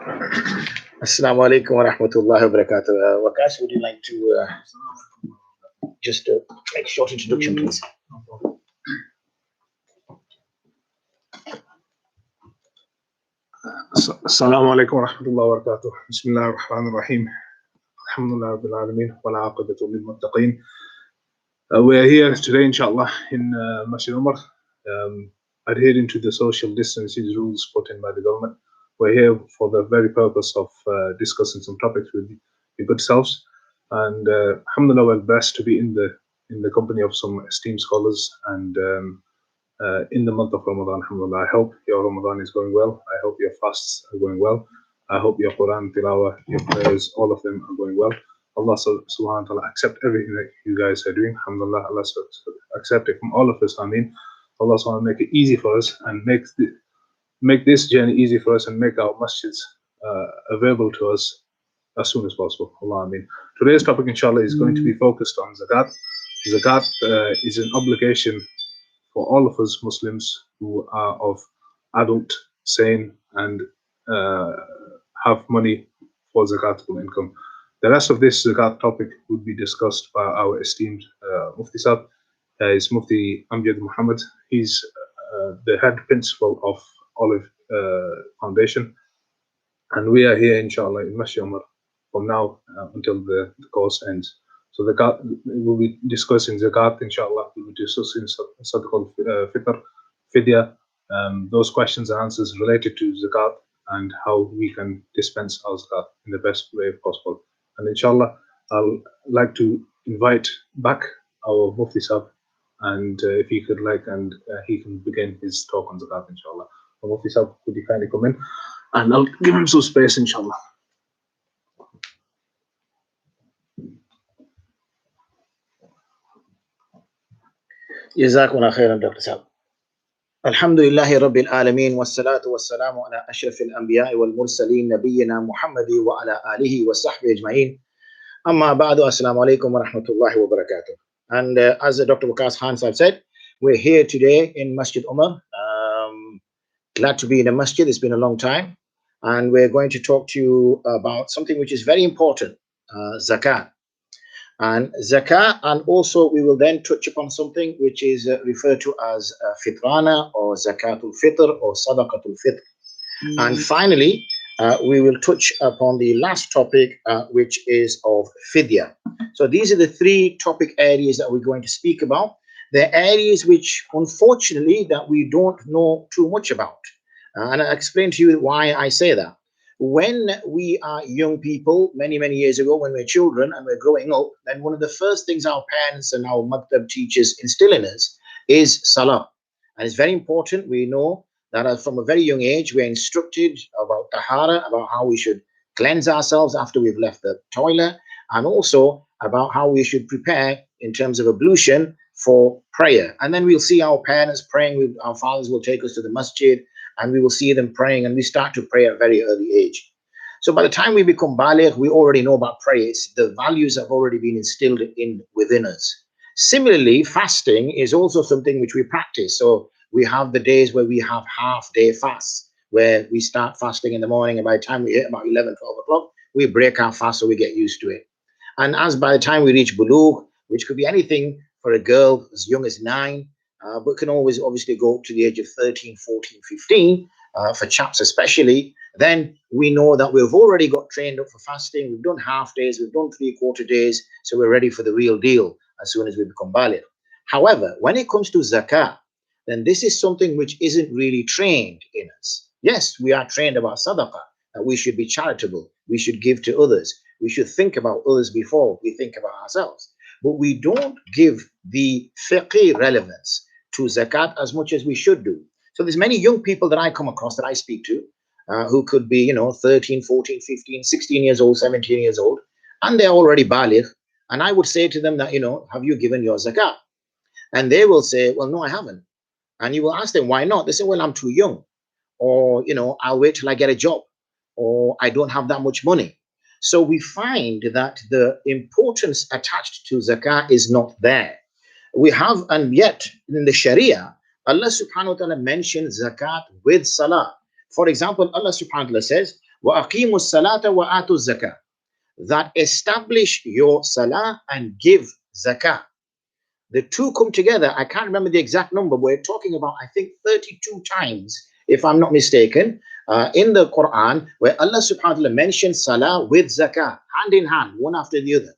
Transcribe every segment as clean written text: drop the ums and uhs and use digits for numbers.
Assalamu alaikum wa rahmatullahi wa barakatuh. Wakash, would you like to just make a short introduction, please? Assalamu alaikum wa rahmatullahi wa barakatuh. Bismillah ar-Rahman ar-Rahim. Alhamdulillah Rabbil Alameen. Wa la aqibatu lil muttaqeen. We are here today, inshallah, in Masjid Umar, adhering to the social distancing rules put in by the government. We're here for the very purpose of discussing some topics with your good selves. And alhamdulillah, we're blessed to be in the company of some esteemed scholars and in the month of Ramadan, alhamdulillah. I hope your Ramadan is going well. I hope your fasts are going well. I hope your Quran, tilawah, your prayers, all of them are going well. Allah subhanahu wa ta'ala accept everything that you guys are doing. Alhamdulillah, Allah accept it from all of us. Ameen. Allah subhanahu wa ta'ala make it easy for us and make this journey easy for us and make our masjids available to us as soon as possible. Allah Ameen. Today's topic, inshallah, is going to be focused on zakat. Zakat is an obligation for all of us Muslims who are of adult, sane, and have money for Zakatable income. The rest of this Zakat topic would be discussed by our esteemed Mufti Sahib. Is Mufti Amjad Mohammed. He's the head principal of Olive Foundation. And we are here, inshallah, in Masjid Umar from now until the course ends. So we'll be discussing Zakat, inshallah. We'll be discussing Sadaqatul, Fitr, Fidyah, those questions and answers related to Zakat and how we can dispense our Zakat in the best way possible. And inshallah, I'll like to invite back our Mufti Sahib, and if he could he can begin his talk on Zakat, inshallah. So Mufti Sahib, could you kindly come in? And I'll give him some space, inshallah. Jazakumullah khairan, Dr. Sahib. Alhamdulillahi Rabbil Alameen, wassalatu wassalamu ala ashrafil anbiya'i wal mursaleen, nabiyyina Muhammadi wa ala alihi wa sahbihi ajma'in. Amma ba'du, assalamu alaikum wa rahmatullahi wa barakatuh. And as Dr. Waqas Khan Sahib said, we're here today in Masjid Umar. Glad to be in a masjid. It's been a long time. And we're going to talk to you about something which is very important, zakat. And zakat, and also we will then touch upon something which is referred to as fitrana or Zakatul Fitr or Sadaqatul Fitr. And finally, we will touch upon the last topic, which is of Fidyah. So these are the three topic areas that we're going to speak about. They're areas which, unfortunately, that we don't know too much about. And I'll explain to you why I say that. When we are young people, many, many years ago, when we're children and we're growing up, then one of the first things our parents and our maktab teachers instill in us is salah. And it's very important. We know that from a very young age, we're instructed about tahara, about how we should cleanse ourselves after we've left the toilet, and also about how we should prepare in terms of ablution for prayer. And then we'll see our parents praying. Our fathers will take us to the masjid, and we will see them praying, and we start to pray at a very early age. So by the time we become baligh, we already know about prayer. The values have already been instilled within us. Similarly, fasting is also something which we practice. So we have the days where we have half-day fasts, where we start fasting in the morning, and by the time we hit about 11, 12 o'clock, we break our fast, so we get used to it. And as by the time we reach bulugh, which could be anything for a girl as young as 9, but can always obviously go up to the age of 13, 14, 15, for chaps especially, then we know that we've already got trained up for fasting. We've done half days, we've done 3/4 days, so we're ready for the real deal as soon as we become baligh. However, when it comes to zakah, then this is something which isn't really trained in us. Yes, we are trained about sadaqah, that we should be charitable, we should give to others, we should think about others before we think about ourselves. But we don't give the fiqh relevance to zakat as much as we should do. So there's many young people that I come across, that I speak to, who could be, 13, 14, 15, 16 years old, 17 years old, and they're already baligh. And I would say to them that, have you given your zakat? And they will say, well, no, I haven't. And you will ask them, why not? They say, well, I'm too young, or, I'll wait till I get a job, or I don't have that much money. So we find that the importance attached to zakah is not there. We have, and yet in the Sharia, Allah subhanahu wa ta'ala mentions zakat with salah. For example, Allah subhanahu wa ta'ala says, وَأَقِيمُوا الصَّلَاةَ وَآتُوا الزَّكَاةَ, that establish your salah and give zakah. The two come together. I can't remember the exact number. We're talking about, I think, 32 times, if I'm not mistaken, in the Quran, where Allah subhanahu wa ta'ala mentions salah with zakah, hand in hand, one after the other.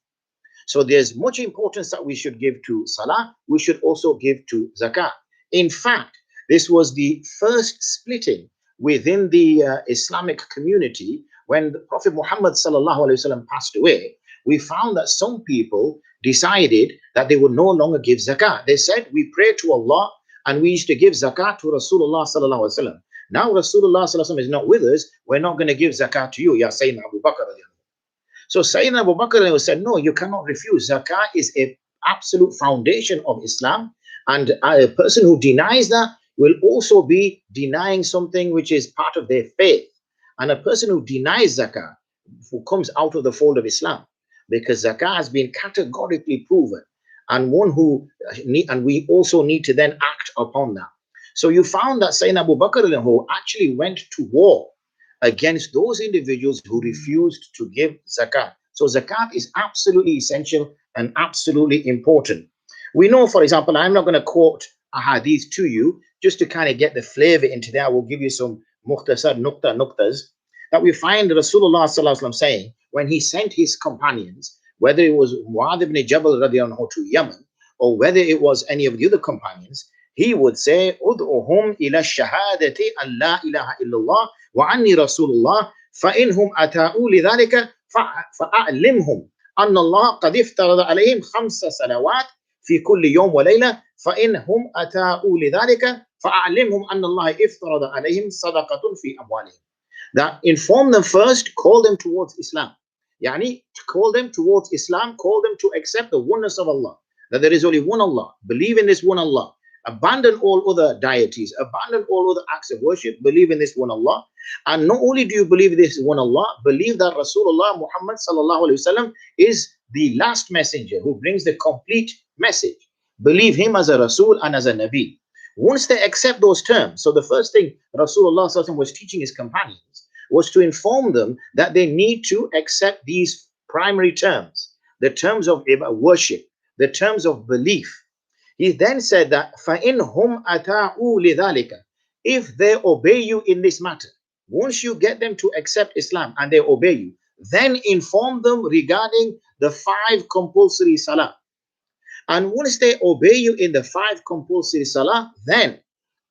So there's much importance that we should give to salah. We should also give to zakah. In fact, this was the first splitting within the Islamic community. When the Prophet Muhammad sallallahu alaihi wasallam passed away, we found that some people decided that they would no longer give zakah. They said, we pray to Allah and we used to give zakah to Rasulullah sallallahu alaihi wasallam. Now Rasulullah sallallahu alaihi wasallam is not with us. We're not going to give zakah to you, Ya Sayyidina Abu Bakr. So Sayyidina Abu Bakr said, no, you cannot refuse. Zakah is an absolute foundation of Islam. And a person who denies that will also be denying something which is part of their faith. And a person who denies zakah, who comes out of the fold of Islam, because zakah has been categorically proven, and we also need to then act upon that. So you found that Sayyidina Abu Bakr actually went to war against those individuals who refused to give zakat. So zakat is absolutely essential and absolutely important. We know, for example, I'm not going to quote a hadith to you, just to kind of get the flavor into there. I will give you some mukhtasar nuktas that we find Rasulullah sallallahu alaihi wasallam saying when he sent his companions, whether it was Mu'adh ibn Jabal radiallahu anhu to Yemen, or whether it was any of the other companions, he would say, Ud'uhum ila shahadati an la ilaha illallah wa anni rasulullah فإنهم أتاؤوا لذلك فأعلمهم أن الله قد افترض عليهم 5 صلوات في كل يوم وليلة فإنهم أتاؤوا لذلك فأعلمهم أن الله افترض عليهم صدقة في أموالهم. That inform them first, call them towards Islam. Yani, call them towards Islam, call them to accept the oneness of Allah, that there is only one Allah, believe in this one Allah, abandon all other deities, abandon all other acts of worship, believe in this one Allah. And not only do you believe this one Allah, believe that Rasulullah Muhammad sallallahu alaihi wasallam is the last messenger who brings the complete message. Believe him as a Rasul and as a Nabi. Once they accept those terms, so the first thing Rasulullah sallallahu alaihi wasallam was teaching his companions was to inform them that they need to accept these primary terms, the terms of worship, the terms of belief. He then said that فَإِنْهُمْ أَتَاؤُوا لِذَلِكَ, if they obey you in this matter, once you get them to accept Islam and they obey you, then inform them regarding the 5 compulsory salah. And once they obey you in the 5 compulsory salah, then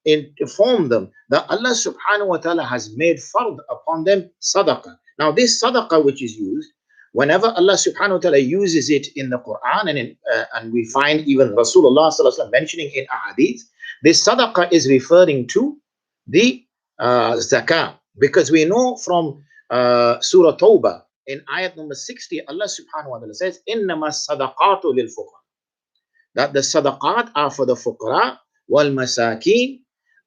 inform them that Allah subhanahu wa ta'ala has made fard upon them sadaqah. Now this sadaqah which is used, whenever Allah subhanahu wa ta'ala uses it in the Quran, and we find even Rasulullah sallallahu alaihi wasallam mentioning in ahadith, this sadaqah is referring to the zakah, because we know from Surah Tawbah in ayat number 60, Allah subhanahu wa ta'ala says, إِنَّمَا الصَّدَقَاتُ لِلْفُقَرَى, that the sadaqat are for the fuqara, wal masakin,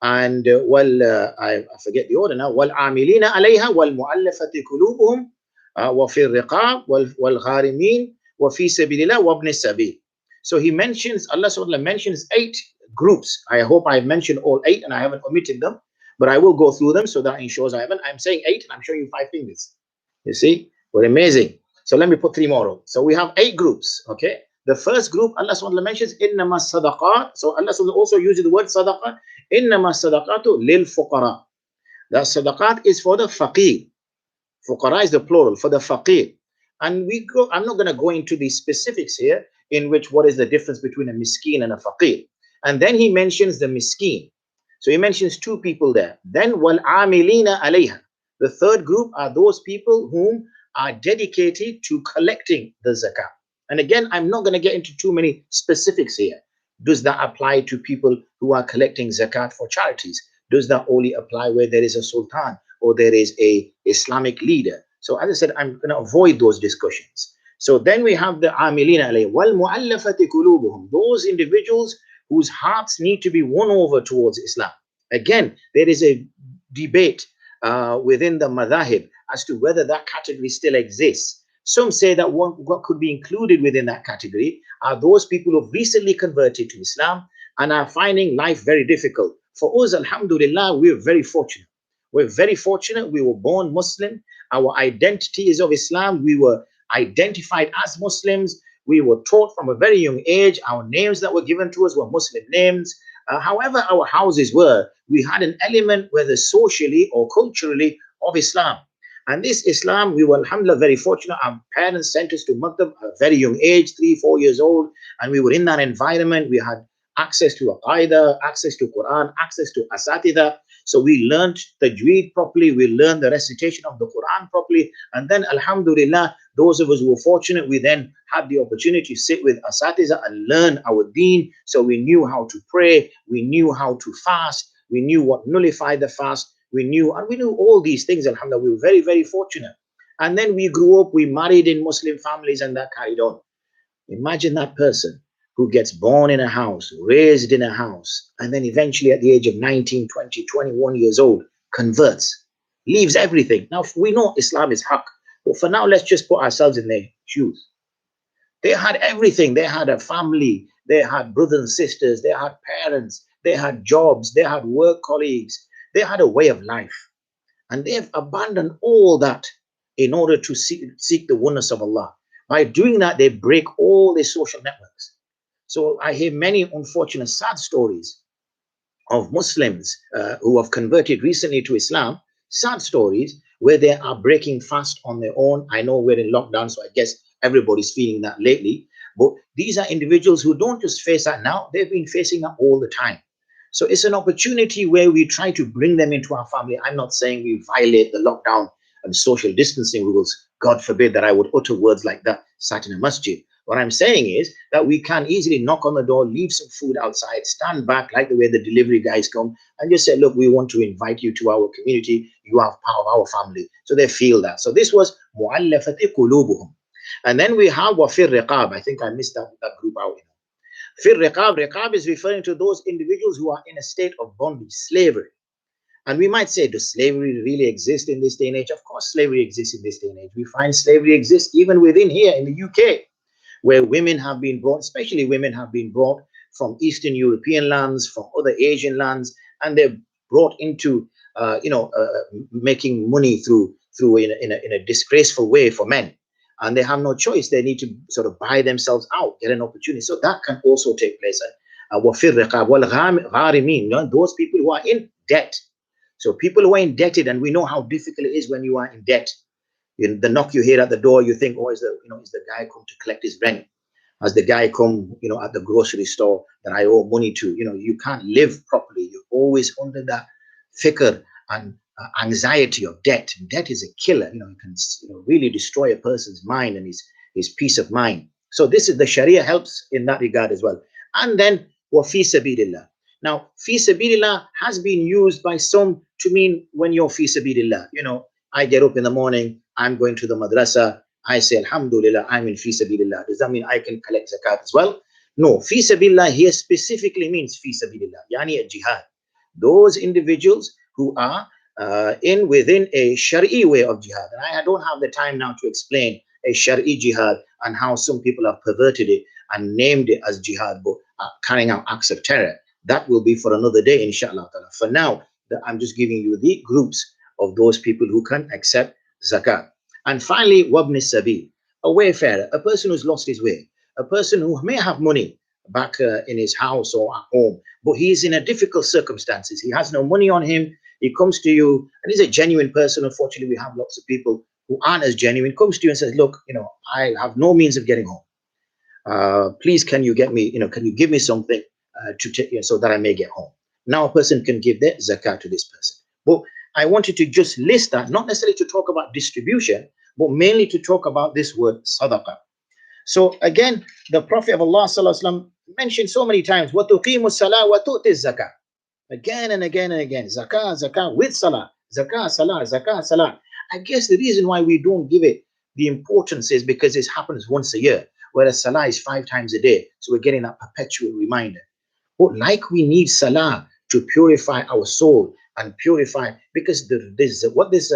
and I forget the order now, wal amilina alayha wal mu'allafati qulubuhum wa fi riqab wal gharimin wa fi sabilillah wa ibn sabil. So he mentions, Allah subhanahu wa ta'ala mentions 8 groups. I hope I've mentioned all 8 and I haven't omitted them, but I will go through them so that ensures I haven't. I'm saying 8 and I'm showing you 5 fingers. You see, we're amazing. So let me put 3 more. So we have 8 groups. Okay. The first group, Allah subhanahu wa ta'ala mentions, إِنَّمَا الصَّدَقَاتُ. So Allah subhanahu wa ta'ala also uses the word sadaqah. إِنَّمَا الصَّدَقَاتُ لِلْفُقَرَى. That sadaqat is for the faqir. Fuqara is the plural, for the faqir. And I'm not going to go into the specifics here, in which what is the difference between a miskin and a faqir. And then he mentions the miskin. So he mentions 2 people there. Then وَالْعَامِلِينَ عَلَيْهَا. The third group are those people whom are dedicated to collecting the zakah. And again, I'm not going to get into too many specifics here. Does that apply to people who are collecting zakat for charities? Does that only apply where there is a sultan or there is a Islamic leader? So as I said, I'm going to avoid those discussions. So then we have the amilina alayhi wal mu'allafati qulubuhum, those individuals whose hearts need to be won over towards Islam. Again, there is a debate within the madhahib as to whether that category still exists. Some say that what could be included within that category are those people who have recently converted to Islam and are finding life very difficult. For us, alhamdulillah, we're very fortunate. We're very fortunate. We were born Muslim. Our identity is of Islam. We were identified as Muslims. We were taught from a very young age. Our names that were given to us were Muslim names. However our houses were, we had an element, whether socially or culturally, of Islam. And this Islam, we were, alhamdulillah, very fortunate. Our parents sent us to Maktab at a very young age, 3-4 years old. And we were in that environment. We had access to Aqaidah, access to Quran, access to Asatida. So we learned Tajweed properly. We learned the recitation of the Quran properly. And then, alhamdulillah, those of us who were fortunate, we then had the opportunity to sit with Asatiza and learn our deen. So we knew how to pray. We knew how to fast. We knew what nullified the fast. We knew all these things, alhamdulillah. We were very, very fortunate. And then we grew up, we married in Muslim families, and that carried on. Imagine that person who gets born in a house, raised in a house, and then eventually at the age of 19, 20, 21 years old, converts, leaves everything. Now, we know Islam is haqq, but for now, let's just put ourselves in their shoes. They had everything. They had a family. They had brothers and sisters. They had parents. They had jobs. They had work colleagues. They had a way of life. And they've abandoned all that in order to seek the oneness of Allah. By doing that, they break all their social networks. So I hear many unfortunate, sad stories of Muslims who have converted recently to Islam, sad stories where they are breaking fast on their own. I know we're in lockdown, so I guess everybody's feeling that lately. But these are individuals who don't just face that now, they've been facing that all the time. So it's an opportunity where we try to bring them into our family. I'm not saying we violate the lockdown and social distancing rules. God forbid that I would utter words like that sat in a masjid. What I'm saying is that we can easily knock on the door, leave some food outside, stand back like the way the delivery guys come, and just say, look, we want to invite you to our community. You are part of our family. So they feel that. So this was mu'allafati qulubuhum. And then we have wafir riqab. I think I missed that group out. Fir riqab, riqab is referring to those individuals who are in a state of bondage, slavery. And we might say, does slavery really exist in this day and age? Of course, slavery exists in this day and age. We find slavery exists even within here in the UK, where women have been brought, especially women have been brought from Eastern European lands, from other Asian lands, and they're brought into, making money through in a disgraceful way for men. And they have no choice. They need to sort of buy themselves out, get an opportunity. So that can also take place. Those people who are in debt. So people who are indebted, and we know how difficult it is when you are in debt. The knock you hear at the door, you think, oh, is the guy come to collect his rent? Has the guy come, at the grocery store that I owe money to? You can't live properly. You're always under that fikr and anxiety of debt. And debt is a killer. It can really destroy a person's mind and his peace of mind. So this is the Sharia helps in that regard as well. And then wa fi sabilillah. Now, fi sabilillah has been used by some to mean when you're fi sabilillah. I get up in the morning, I'm going to the madrasa, I say, alhamdulillah, I'm in fi sabilillah. Does that mean I can collect zakat as well? No, fi sabilillah here specifically means fi sabilillah, yani a jihad. Those individuals who are within a shari way of jihad. And I don't have the time now to explain a shari jihad and how some people have perverted it and named it as jihad, but carrying out acts of terror. That will be for another day, inshallah. For now, I'm just giving you the groups of those people who can accept zakat. And finally, wabni sabil, a wayfarer, a person who's lost his way, a person who may have money back in his house or at home, but he's in a difficult circumstances. He has no money on him. He comes to you, and he's a genuine person. Unfortunately, we have lots of people who aren't as genuine. Comes to you and says, look, I have no means of getting home. Please, can you get me, can you give me something to take, so that I may get home? Now a person can give their zakat to this person. But I wanted to just list that, not necessarily to talk about distribution, but mainly to talk about this word sadaqah. So again, the Prophet of Allah sallallahu alaihi wasallam mentioned so many times, وَتُقِيمُ الصَّلَاةَ وَتُؤْتِ الزَّكَاةَ. Again and again and again, zakah with salah, zakah, salah. I guess the reason why we don't give it the importance is because it happens once a year, whereas salah is 5 times a day. So we're getting that perpetual reminder. But like we need salah to purify our soul and purify, because what this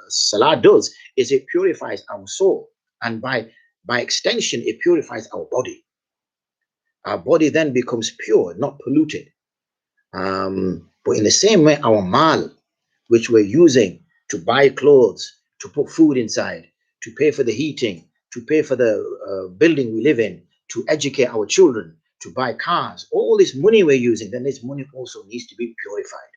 salah does is it purifies our soul, and by extension it purifies our body. Our body then becomes pure, not polluted. But in the same way, our mal, which we're using to buy clothes, to put food inside, to pay for the heating, to pay for the building we live in, to educate our children, to buy cars, all this money we're using, then this money also needs to be purified.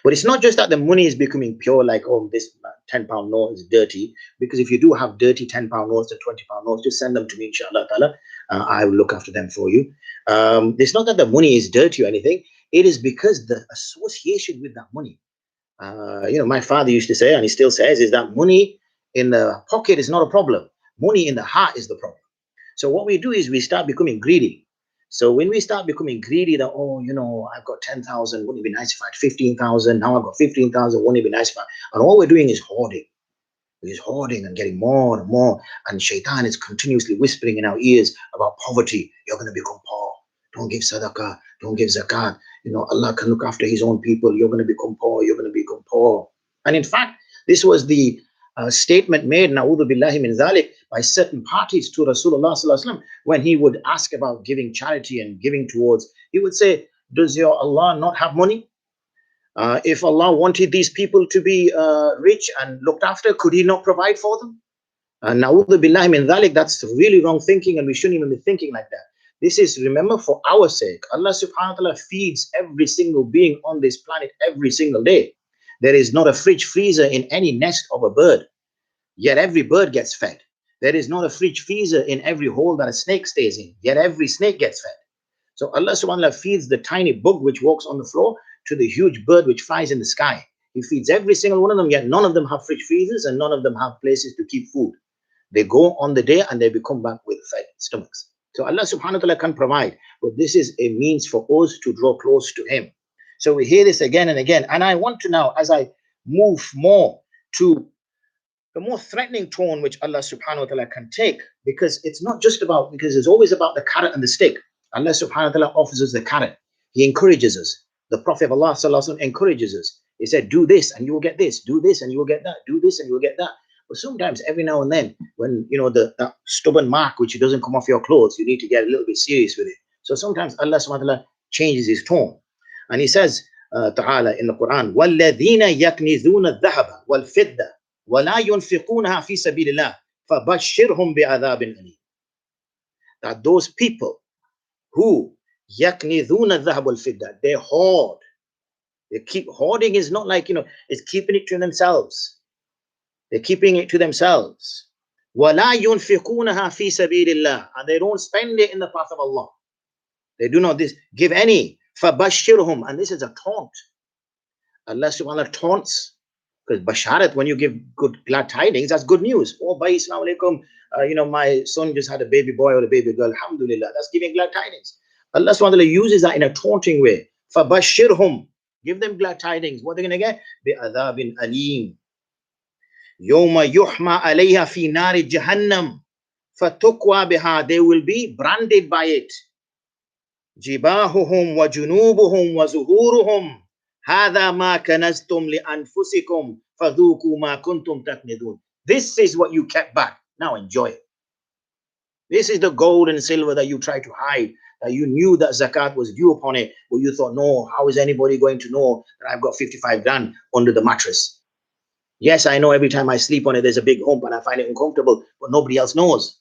But it's not just that the money is becoming pure, like, oh, this £10 note is dirty, because if you do have dirty £10 notes and £20 notes, just send them to me, inshallah ta'ala. I will look after them for you. It's not that the money is dirty or anything. It is because the association with that money. My father used to say, and he still says, is that money in the pocket is not a problem. Money in the heart is the problem. So what we do is we start becoming greedy. So when we start becoming greedy, that, I've got 10,000, wouldn't it be nice if I had 15,000? Now I've got 15,000, wouldn't it be nice if and all we're doing is hoarding. We're hoarding and getting more and more. And shaitan is continuously whispering in our ears about poverty. You're going to become poor. Don't give sadaqah. Don't give zakat. Allah can look after his own people. You're going to become poor. You're going to become poor. And in fact, this was the statement made, na'udhu billahi min dhalik, by certain parties to Rasulullah sallallahu alaihi wasallam when he would ask about giving charity and giving towards. He would say, does your Allah not have money? If Allah wanted these people to be rich and looked after, could he not provide for them? Na'udhu billahi min dhalik, that's really wrong thinking, and we shouldn't even be thinking like that. This is, remember, for our sake. Allah subhanahu wa ta'ala feeds every single being on this planet every single day. There is not a fridge freezer in any nest of a bird, yet every bird gets fed. There is not a fridge freezer in every hole that a snake stays in, yet every snake gets fed. So Allah subhanahu wa ta'ala feeds the tiny bug which walks on the floor to the huge bird which flies in the sky. He feeds every single one of them, yet none of them have fridge freezers and none of them have places to keep food. They go on the day and they come back with fed stomachs. So Allah subhanahu wa ta'ala can provide, but this is a means for us to draw close to him. So we hear this again and again. And I want to now, as I move more to the more threatening tone which Allah subhanahu wa ta'ala can take, because it's not just about, because it's always about the carrot and the stick. Allah subhanahu wa ta'ala offers us the carrot. He encourages us. The Prophet of Allah sallallahu alaihi wasallam encourages us. He said, do this and you will get this. Do this and you will get that. Do this and you will get that. But sometimes, every now and then, when that stubborn mark which doesn't come off your clothes, you need to get a little bit serious with it. So sometimes Allah subhanahu wa ta'ala changes his tone. And he says, ta'ala in the Quran, وَالَّذِينَ يَكْنِزُونَ الذَّهَبَ وَالْفِضَّةَ وَلَا يُنْفِقُونَهَا فِي سَبِيلِ اللَّهِ فَبَشِّرْهُمْ بِعَذَابٍ أَلِيمٍ. That those people who يَكْنِزُونَ الذَّهَبَ وَالْفِضَّةَ, they hoard. They keep hoarding. Is not like, it's keeping it to themselves. They're keeping it to themselves. وَلَا يُنْفِقُونَهَا فِي سَبِيلِ اللَّهِ, and they don't spend it in the path of Allah. They do not give any. فَبَشِّرْهُمْ, and this is a taunt. Allah subhanahu wa ta'ala taunts, because basharat, when you give good glad tidings, that's good news. Oh, bhai, assalamu alaikum, my son just had a baby boy or a baby girl, alhamdulillah, that's giving glad tidings. Allah subhanahu wa ta'ala uses that in a taunting way. فَبَشِّرْهُمْ, give them glad tidings. What are they going to get? بِعَذَابٍ أَلِيمٍ يَوْمَ يُحْمَى عَلَيْهَا فِي نَارِ جَهَنَّمَ فَتُقْوَى بِهَا, they will be branded by it. جِبَاهُهُمْ وَجُنُوبُهُمْ وَزُهُورُهُمْ هَذَا مَا كَنَزْتُمْ لِأَنفُسِكُمْ فَذُوقُوا مَا كُنْتُمْ تَكْنِزُونَ. This is what you kept back. Now enjoy it. This is the gold and silver that you tried to hide, that you knew that zakat was due upon it, but you thought, no, how is anybody going to know that I've got 55 grand under the mattress? Yes, I know every time I sleep on it, there's a big hump and I find it uncomfortable, but nobody else knows.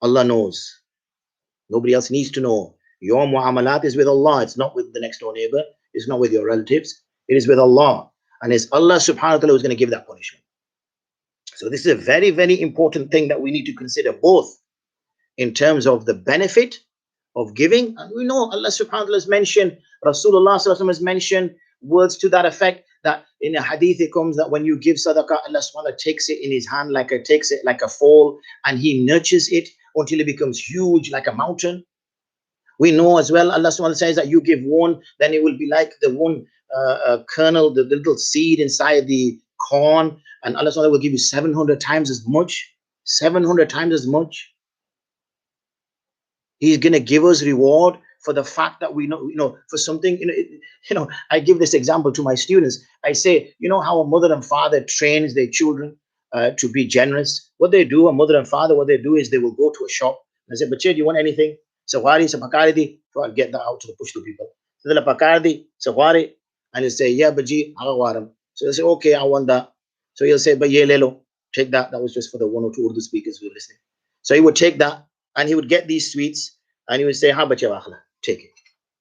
Allah knows. Nobody else needs to know. Your mu'amalat is with Allah. It's not with the next door neighbor. It's not with your relatives. It is with Allah. And it's Allah subhanahu wa ta'ala who's going to give that punishment. So this is a very, very important thing that we need to consider, both in terms of the benefit of giving. And we know Allah subhanahu wa ta'ala has mentioned, Rasulullah sallallahu alaihi wasallam has mentioned words to that effect, that in a hadith it comes that when you give sadaqah, Allah subhanahu wa ta'ala takes it in his hand, takes it like a foal, and he nurtures it until it becomes huge like a mountain. We know as well, Allah subhanahu wa ta'ala says that you give one, then it will be like the one kernel, the little seed inside the corn, and Allah subhanahu wa ta'ala will give you 700 times as much. 700 times as much. He's going to give us reward for the fact that we know, for something, I give this example to my students. I say, how a mother and father trains their children to be generous. What they do, a mother and father, what they do is they will go to a shop and say, "Bache, do you want anything? Sawari, sapakari, so I'll get that out to the push to people. Sawari, and they say, "Yeah, baji, agawaram." So he'll say, okay, I want that. So he'll say, but ye lelo, take that. That was just for the one or two Urdu speakers who were listening. So he would take that and he would get these sweets and he would say, how about your akhla? Take it.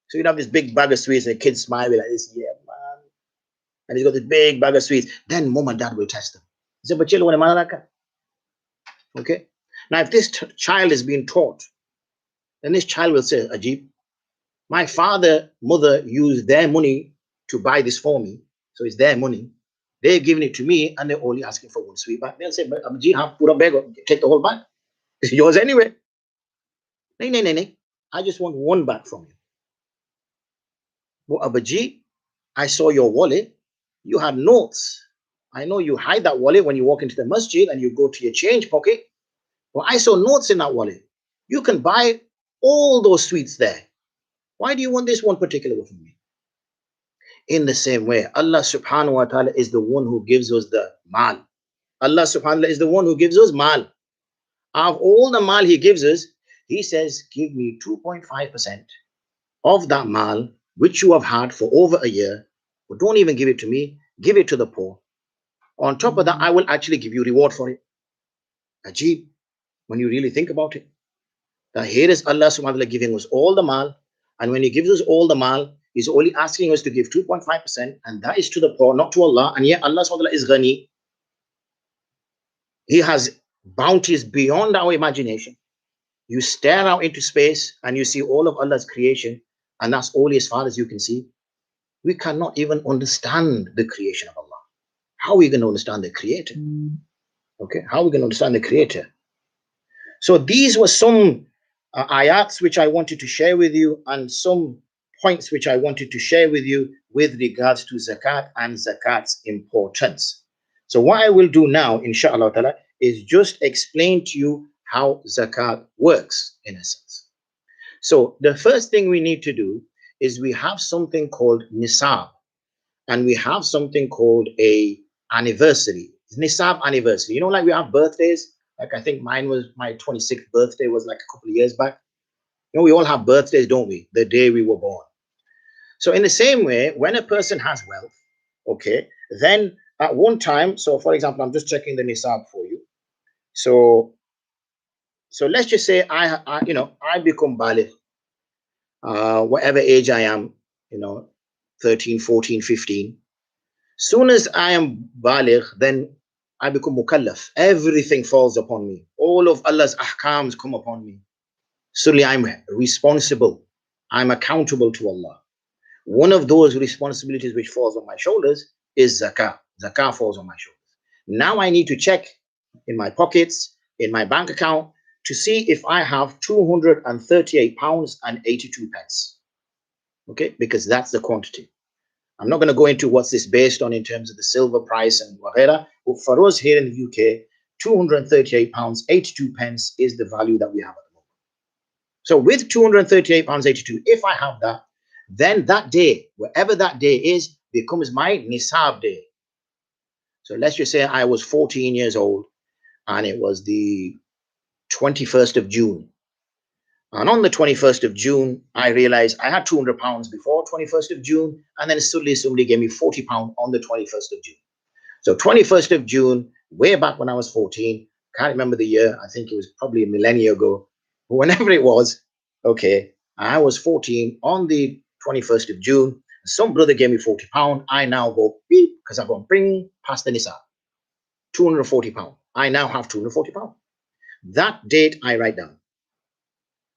So you'd have this big bag of sweets and the kids smile like this, yeah, man. And he's got this big bag of sweets. Then mom and dad will test them. He said, but you want a okay. Now, if this child is being taught, then this child will say, Ajib, my father, mother used their money to buy this for me. So it's their money. They're giving it to me and they're only asking for one sweet back. They'll say, but Abji, put a bag, take the whole bag. It's yours anyway. No. I just want one back from you. Well, Abaji, I saw your wallet. You had notes. I know you hide that wallet when you walk into the masjid and you go to your change pocket. Well, I saw notes in that wallet. You can buy all those sweets there. Why do you want this one particular one from me? In the same way, Allah subhanahu wa ta'ala is the one who gives us the mal. Allah subhanahu wa ta'ala is the one who gives us mal. Of all the mal he gives us, he says, give me 2.5% of that mal, which you have had for over a year, but don't even give it to me, give it to the poor. On top of that, I will actually give you reward for it. Ajib, when you really think about it. Now here is Allah subhanahu wa ta'ala giving us all the mal, and when he gives us all the mal, he's only asking us to give 2.5%, and that is to the poor, not to Allah. And yet Allah subhanahu wa ta'ala is ghani. He has bounties beyond our imagination. You stare out into space and you see all of Allah's creation, and that's only as far as you can see. We cannot even understand the creation of Allah. How are we going to understand the Creator? Okay, how are we going to understand the Creator? So these were some ayats which I wanted to share with you, and some points which I wanted to share with you with regards to zakat and zakat's importance. So what I will do now, inshallah ta'ala, is just explain to you how zakat works in a sense. So the first thing we need to do is we have something called nisab, and we have something called a anniversary. Nisab anniversary. You know, like we have birthdays. Like I think mine was my 26th birthday was like a couple of years back. You know, we all have birthdays, don't we? The day we were born. So in the same way, when a person has wealth, okay, then at one time, so for example, I'm just checking the nisab for you. So let's just say I become baligh, whatever age I am, 13, 14, 15. Soon as I am baligh, then I become mukallaf. Everything falls upon me. All of Allah's ahkams come upon me. Suddenly I'm responsible. I'm accountable to Allah. One of those responsibilities which falls on my shoulders is zakah. Zakah falls on my shoulders. Now I need to check in my pockets, in my bank account, to see if I have £238 and 82 pence. Okay, because that's the quantity. I'm not going to go into what's this based on in terms of the silver price and whatever. But for us here in the UK, £238, 82 pence is the value that we have at the moment. So with £238, 82, if I have that, then that day, wherever that day is, becomes my nisab day. So let's just say I was 14 years old and it was the 21st of June. And on the 21st of June, I realized I had £200 before 21st of June, and then suddenly somebody gave me £40 on the 21st of June. So 21st of June, way back when I was 14, can't remember the year, I think it was probably a millennia ago, but whenever it was, okay, I was 14 on the 21st of June, some brother gave me £40, I now go beep, because I've gone bring past the nisab, £240. I now have £240. That date I write down.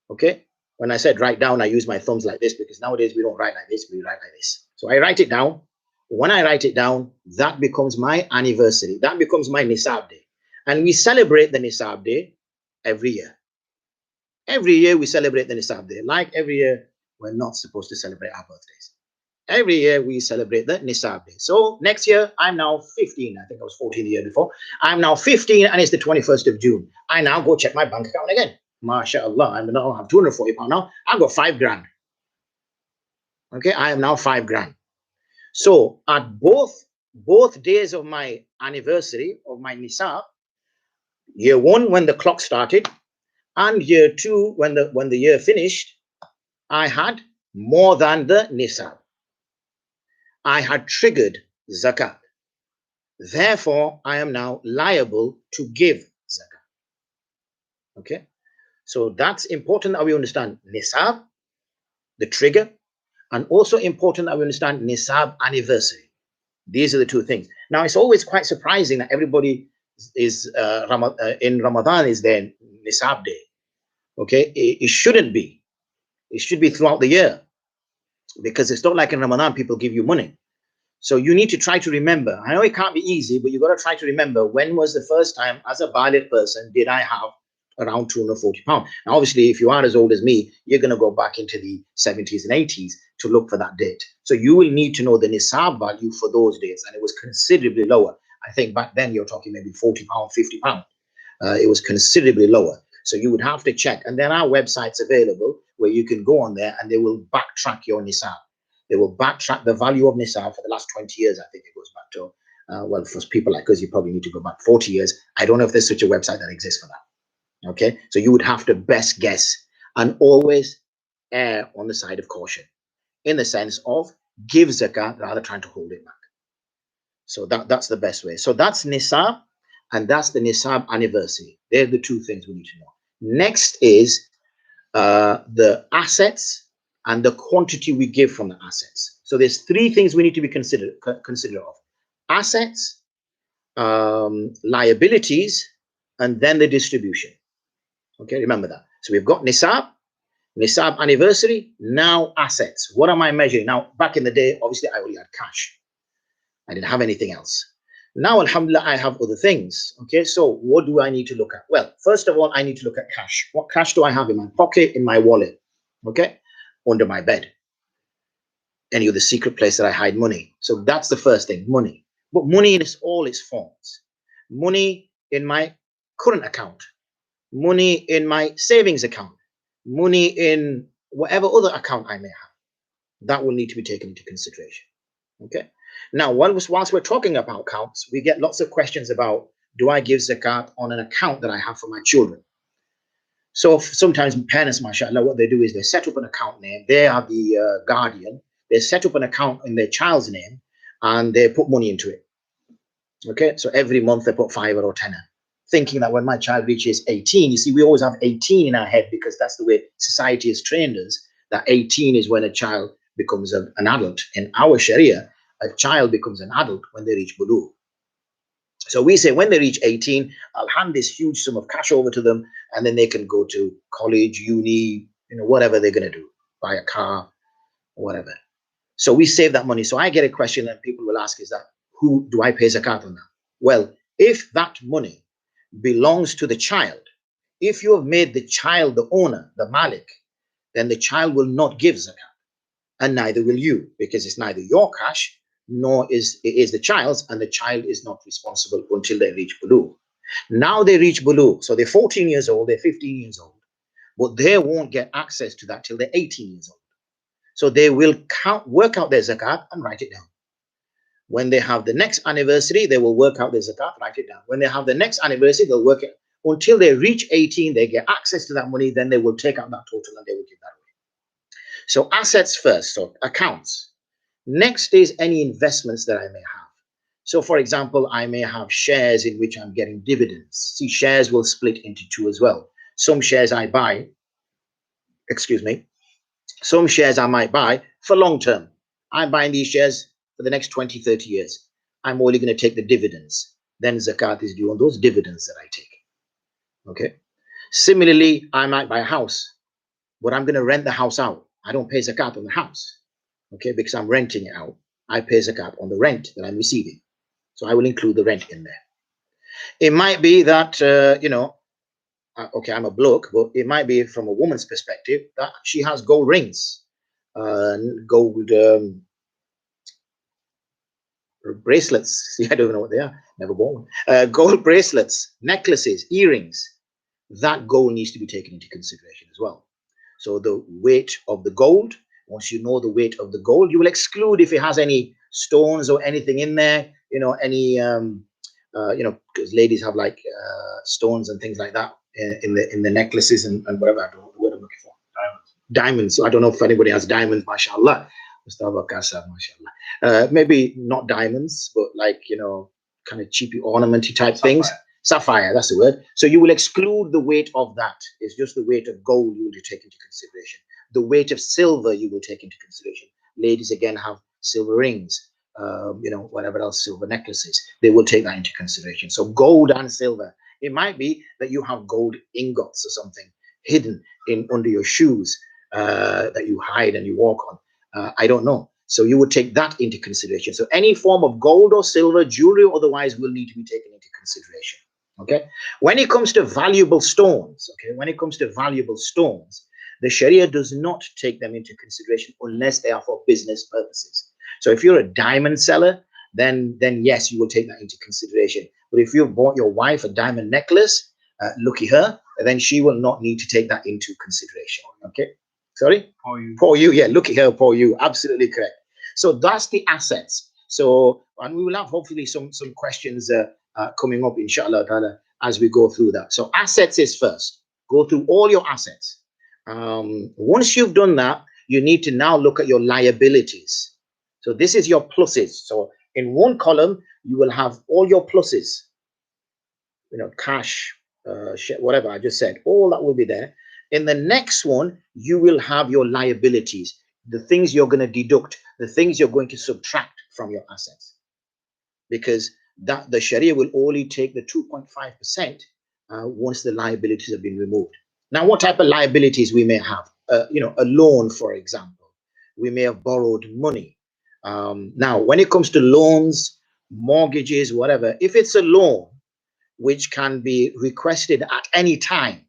Okay, when I said write down, I use my thumbs like this because nowadays we don't write like this, we write like this. So I write it down. When I write it down, that becomes my anniversary. That becomes my nisab day. And we celebrate the nisab day every year. Every year we celebrate the nisab day. Like every year, we're not supposed to celebrate our birthdays. Every year we celebrate the nisab day. So next year, I'm now 15. I think I was 14 the year before. I'm now 15 and it's the 21st of June. I now go check my bank account again. MashaAllah, I now have £240 now. I've got £5,000. Okay, I am now £5,000. So at both days of my anniversary of my nisab, year one when the clock started, and year two when the year finished, I had more than the nisab. I had triggered zakat. Therefore, I am now liable to give zakah. Okay, so that's important that we understand nisab, the trigger, and also important that we understand nisab anniversary. These are the two things. Now, it's always quite surprising that everybody is in Ramadan is their nisab day. Okay, it shouldn't be. It should be throughout the year, because it's not like in Ramadan people give you money. So you need to try to remember. I know it can't be easy, but you got to try to remember, when was the first time as a valid person did I have around £240? Now, obviously, if you are as old as me, you're going to go back into the 70s and 80s to look for that date. So you will need to know the nisab value for those dates, and it was considerably lower. I think back then you're talking maybe £40, £50. It was considerably lower. So you would have to check. And there are websites available where you can go on there and they will backtrack your nisab. They will backtrack the value of nisab for the last 20 years. I think it goes back to, well, for people like us, you probably need to go back 40 years. I don't know if there's such a website that exists for that. Okay, so you would have to best guess and always err on the side of caution, in the sense of give zakah rather trying to hold it back. So that's the best way. So that's nisab, and that's the nisab anniversary. They're the two things we need to know. Next is the assets and the quantity we give from the assets. So there's three things we need to be considered of: assets, liabilities, and then the distribution. Okay, remember that. So we've got nisab anniversary, now assets. What am I measuring? Now, back in the day, obviously I only had cash. I didn't have anything else. Now, alhamdulillah, I have other things. Okay, so what do I need to look at? Well, first of all, I need to look at cash. What cash do I have in my pocket, in my wallet? Okay, under my bed, any other secret place that I hide money. So that's the first thing, money. But money in all its forms. Money in my current account, money in my savings account, money in whatever other account I may have. That will need to be taken into consideration. Okay. Now, whilst we're talking about accounts, we get lots of questions about, do I give zakat on an account that I have for my children? So sometimes parents, mashallah, what they do is they set up an account name. They are the guardian. They set up an account in their child's name and they put money into it. Okay, so every month they put £5 or £10, thinking that when my child reaches 18, you see, we always have 18 in our head because that's the way society has trained us, that 18 is when a child becomes an adult. In our Sharia, a child becomes an adult when they reach bulugh. So we say when they reach 18, I'll hand this huge sum of cash over to them, and then they can go to college, uni, whatever they're going to do, buy a car, whatever. So we save that money. So I get a question that people will ask is that, who do I pay zakat on that? Well, if that money belongs to the child, if you have made the child the owner, the malik, then the child will not give zakat, and neither will you, because it's neither your cash nor is the child's, and the child is not responsible until they reach bulugh. Now they reach bulugh, so they're 14 years old, they're 15 years old, but they won't get access to that till they're 18 years old. So they will work out their zakat and write it down. When they have the next anniversary, they will work out their zakat, write it down. When they have the next anniversary, they'll work it until they reach 18, they get access to that money, then they will take out that total and they will give that away. So assets first, so accounts. Next is any investments that I may have. So for example, I may have shares in which I'm getting dividends. See, shares will split into two as well. Some shares I buy, some shares I might buy for long term. I'm buying these shares for the next 20, 30 years. I'm only going to take the dividends. Then zakat is due on those dividends that I take. Okay. Similarly, I might buy a house, but I'm going to rent the house out. I don't pay zakat on the house. Okay, because I'm renting it out. I pay zakat on the rent that I'm receiving. So I will include the rent in there. It might be that, okay, I'm a bloke, but it might be from a woman's perspective that she has gold rings, gold bracelets. I don't know what they are. Never bought one. Gold bracelets, necklaces, earrings. That gold needs to be taken into consideration as well. So the weight of the gold, once you know the weight of the gold, you will exclude if it has any stones or anything in there, any, because ladies have like stones and things like that in the necklaces and whatever. I don't know what I'm looking for. Diamonds. So I don't know if anybody has diamonds, mashallah. Maybe not diamonds, but like, kind of cheapy ornamenty type things. Sapphire, that's the word. So you will exclude the weight of that. It's just the weight of gold you will take into consideration. The weight of silver you will take into consideration. Ladies again have silver rings, whatever else, silver necklaces. They will take that into consideration. So gold and silver. It might be that you have gold ingots or something hidden in under your shoes that you hide and you walk on. I don't know. So you would take that into consideration. So any form of gold or silver, jewelry or otherwise, will need to be taken into consideration. Okay. When it comes to valuable stones, the Sharia does not take them into consideration unless they are for business purposes. So if you're a diamond seller, then yes, you will take that into consideration. But if you've bought your wife a diamond necklace, looky her, then she will not need to take that into consideration. Okay. Sorry? Poor you. Yeah, looky her, poor you. Absolutely correct. So that's the assets. So, and we will have hopefully some questions coming up, inshallah ta'ala, as we go through that. So assets is first. Go through all your assets. Once you've done that, you need to now look at your liabilities. So this is your pluses. So in one column, you will have all your pluses, cash, whatever I just said, all that will be there. In the next one, you will have your liabilities, the things you're going to deduct, the things you're going to subtract from your assets, because that the Sharia will only take the 2.5% once the liabilities have been removed. Now, what type of liabilities we may have? A loan, for example. We may have borrowed money. Now, when it comes to loans, mortgages, whatever, if it's a loan which can be requested at any time,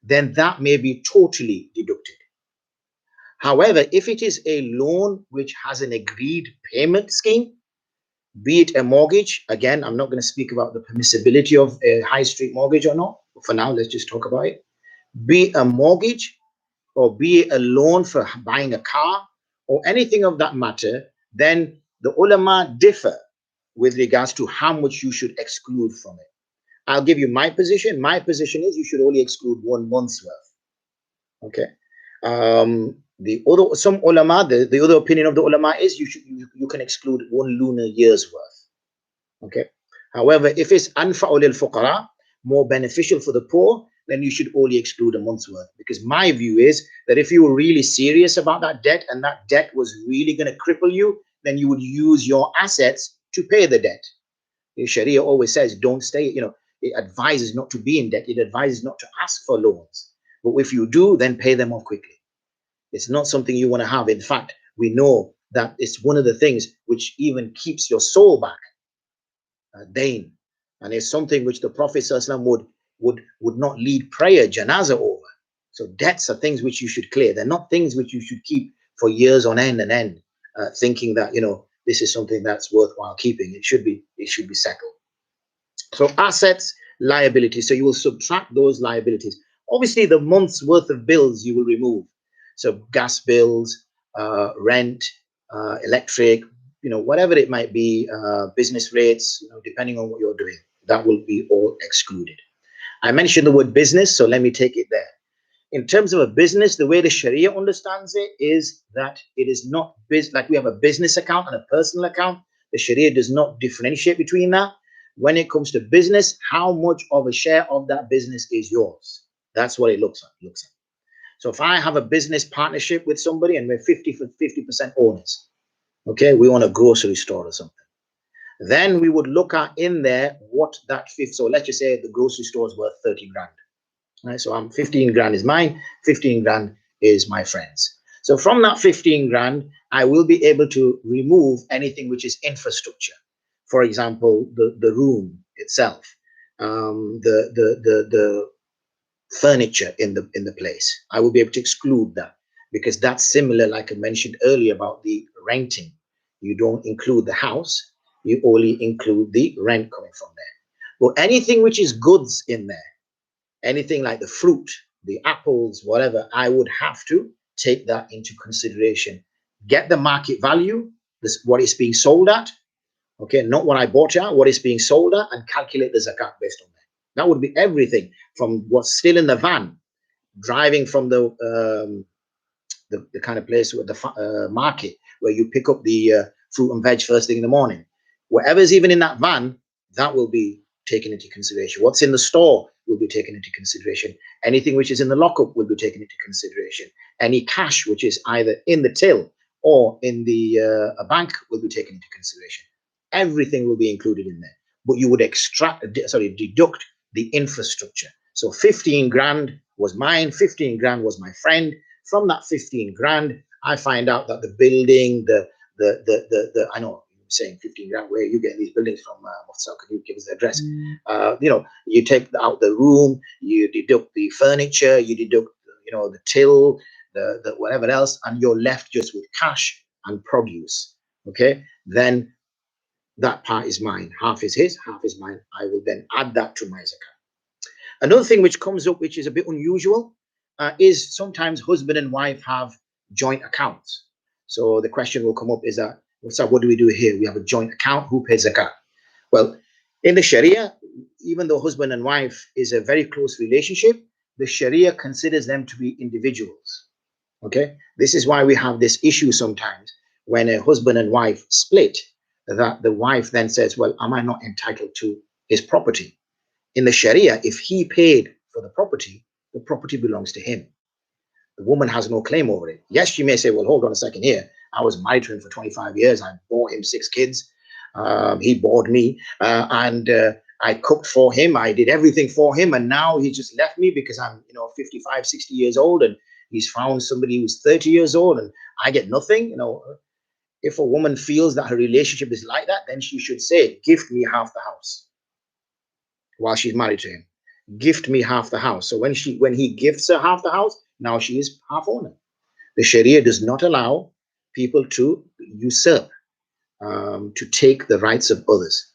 then that may be totally deducted. However, if it is a loan which has an agreed payment scheme, be it a mortgage, again, I'm not going to speak about the permissibility of a high street mortgage or not. For now, let's just talk about it. Be it a mortgage or be it a loan for buying a car or anything of that matter, then the ulama differ with regards to how much you should exclude from it. I'll give you my position. My position is you should only exclude 1 month's worth. Okay. Some ulama, the other opinion of the ulama is you can exclude 1 lunar year's worth. Okay. However, if it's anfa'u lil fuqara, more beneficial for the poor, then you should only exclude a month's worth. Because my view is that if you were really serious about that debt and that debt was really going to cripple you, then you would use your assets to pay the debt. The Sharia always says don't stay, it advises not to be in debt. It advises not to ask for loans. But if you do, then pay them off quickly. It's not something you want to have. In fact, we know that it's one of the things which even keeps your soul back. Dain. And it's something which the Prophet ﷺ would not lead prayer, janazah over. So debts are things which you should clear. They're not things which you should keep for years on end and end, thinking that, this is something that's worthwhile keeping. It should be settled. So assets, liabilities. So you will subtract those liabilities. Obviously, the month's worth of bills you will remove. So gas bills, rent, electric, whatever it might be, business rates, depending on what you're doing, that will be all excluded. I mentioned the word business, so let me take it there. In terms of a business, the way the Sharia understands it is that it is not like we have a business account and a personal account. The Sharia does not differentiate between that. When it comes to business, how much of a share of that business is yours? That's what it looks at. So if I have a business partnership with somebody and we're 50% owners, okay, we want a grocery store or something, then we would look at in there what that fifth. So let's just say the grocery store is worth 30 grand. Right? So 15 grand is mine, 15 grand is my friend's. So from that 15 grand, I will be able to remove anything which is infrastructure. For example, the room itself, the furniture in the place. I will be able to exclude that because that's similar, like I mentioned earlier about the renting. You don't include the house, you only include the rent coming from there. But anything which is goods in there, anything like the fruit, the apples, whatever, I would have to take that into consideration. Get the market value, what it's being sold at, okay, not what I bought at, what it's being sold at, and calculate the zakat based on that. That would be everything from what's still in the van, driving from the kind of place with the market where you pick up the fruit and veg first thing in the morning. Whatever's even in that van, that will be taken into consideration. What's in the store will be taken into consideration. Anything which is in the lockup will be taken into consideration. Any cash which is either in the till or in the a bank will be taken into consideration. Everything will be included in there, but you would deduct the infrastructure. So 15 grand was mine, 15 grand was my friend. From that 15 grand, I find out that the building, I know you're saying 15 grand, where you get these buildings from, Mufti, can you give us the address? You take out the room, you deduct the furniture, you deduct, the till, the whatever else, and you're left just with cash and produce. Okay, then that part is mine. Half is his, half is mine. I will then add that to my zakah. Another thing which comes up, which is a bit unusual, is sometimes husband and wife have joint accounts. So the question will come up is that, what do we do here? We have a joint account. Who pays zakah? Well, in the Sharia, even though husband and wife is a very close relationship, the Sharia considers them to be individuals. Okay, this is why we have this issue sometimes when a husband and wife split, that the wife then says, well, am I not entitled to his property? In the Sharia, if he paid for the property belongs to him. The woman has no claim over it. Yes, she may say, well, hold on a second here. I was married to him for 25 years. I bore him 6 kids. He bored me. And I cooked for him. I did everything for him. And now he just left me because I'm, 55, 60 years old. And he's found somebody who's 30 years old and I get nothing. If a woman feels that her relationship is like that, then she should say, gift me half the house while she's married to him. Gift me half the house. So when he gifts her half the house, now she is half owner. The Sharia does not allow people to usurp, to take the rights of others.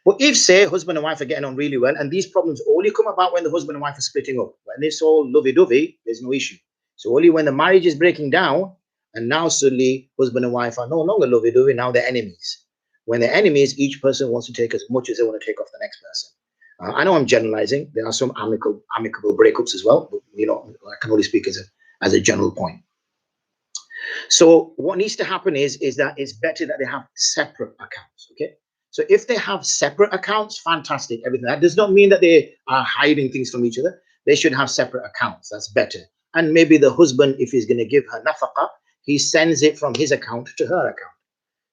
But if, say, husband and wife are getting on really well, and these problems only come about when the husband and wife are splitting up, when it's all lovey-dovey, there's no issue. So only when the marriage is breaking down, and now suddenly husband and wife are no longer lovey-dovey, now they're enemies. When they're enemies, each person wants to take as much as they want to take off the next person. I know I'm generalizing. There are some amicable breakups as well, but I can only speak as a general point. So what needs to happen is that it's better that they have separate accounts. Okay. So if they have separate accounts, fantastic, everything. That does not mean that they are hiding things from each other. They should have separate accounts. That's better. And maybe the husband, if he's going to give her nafaqah, he sends it from his account to her account.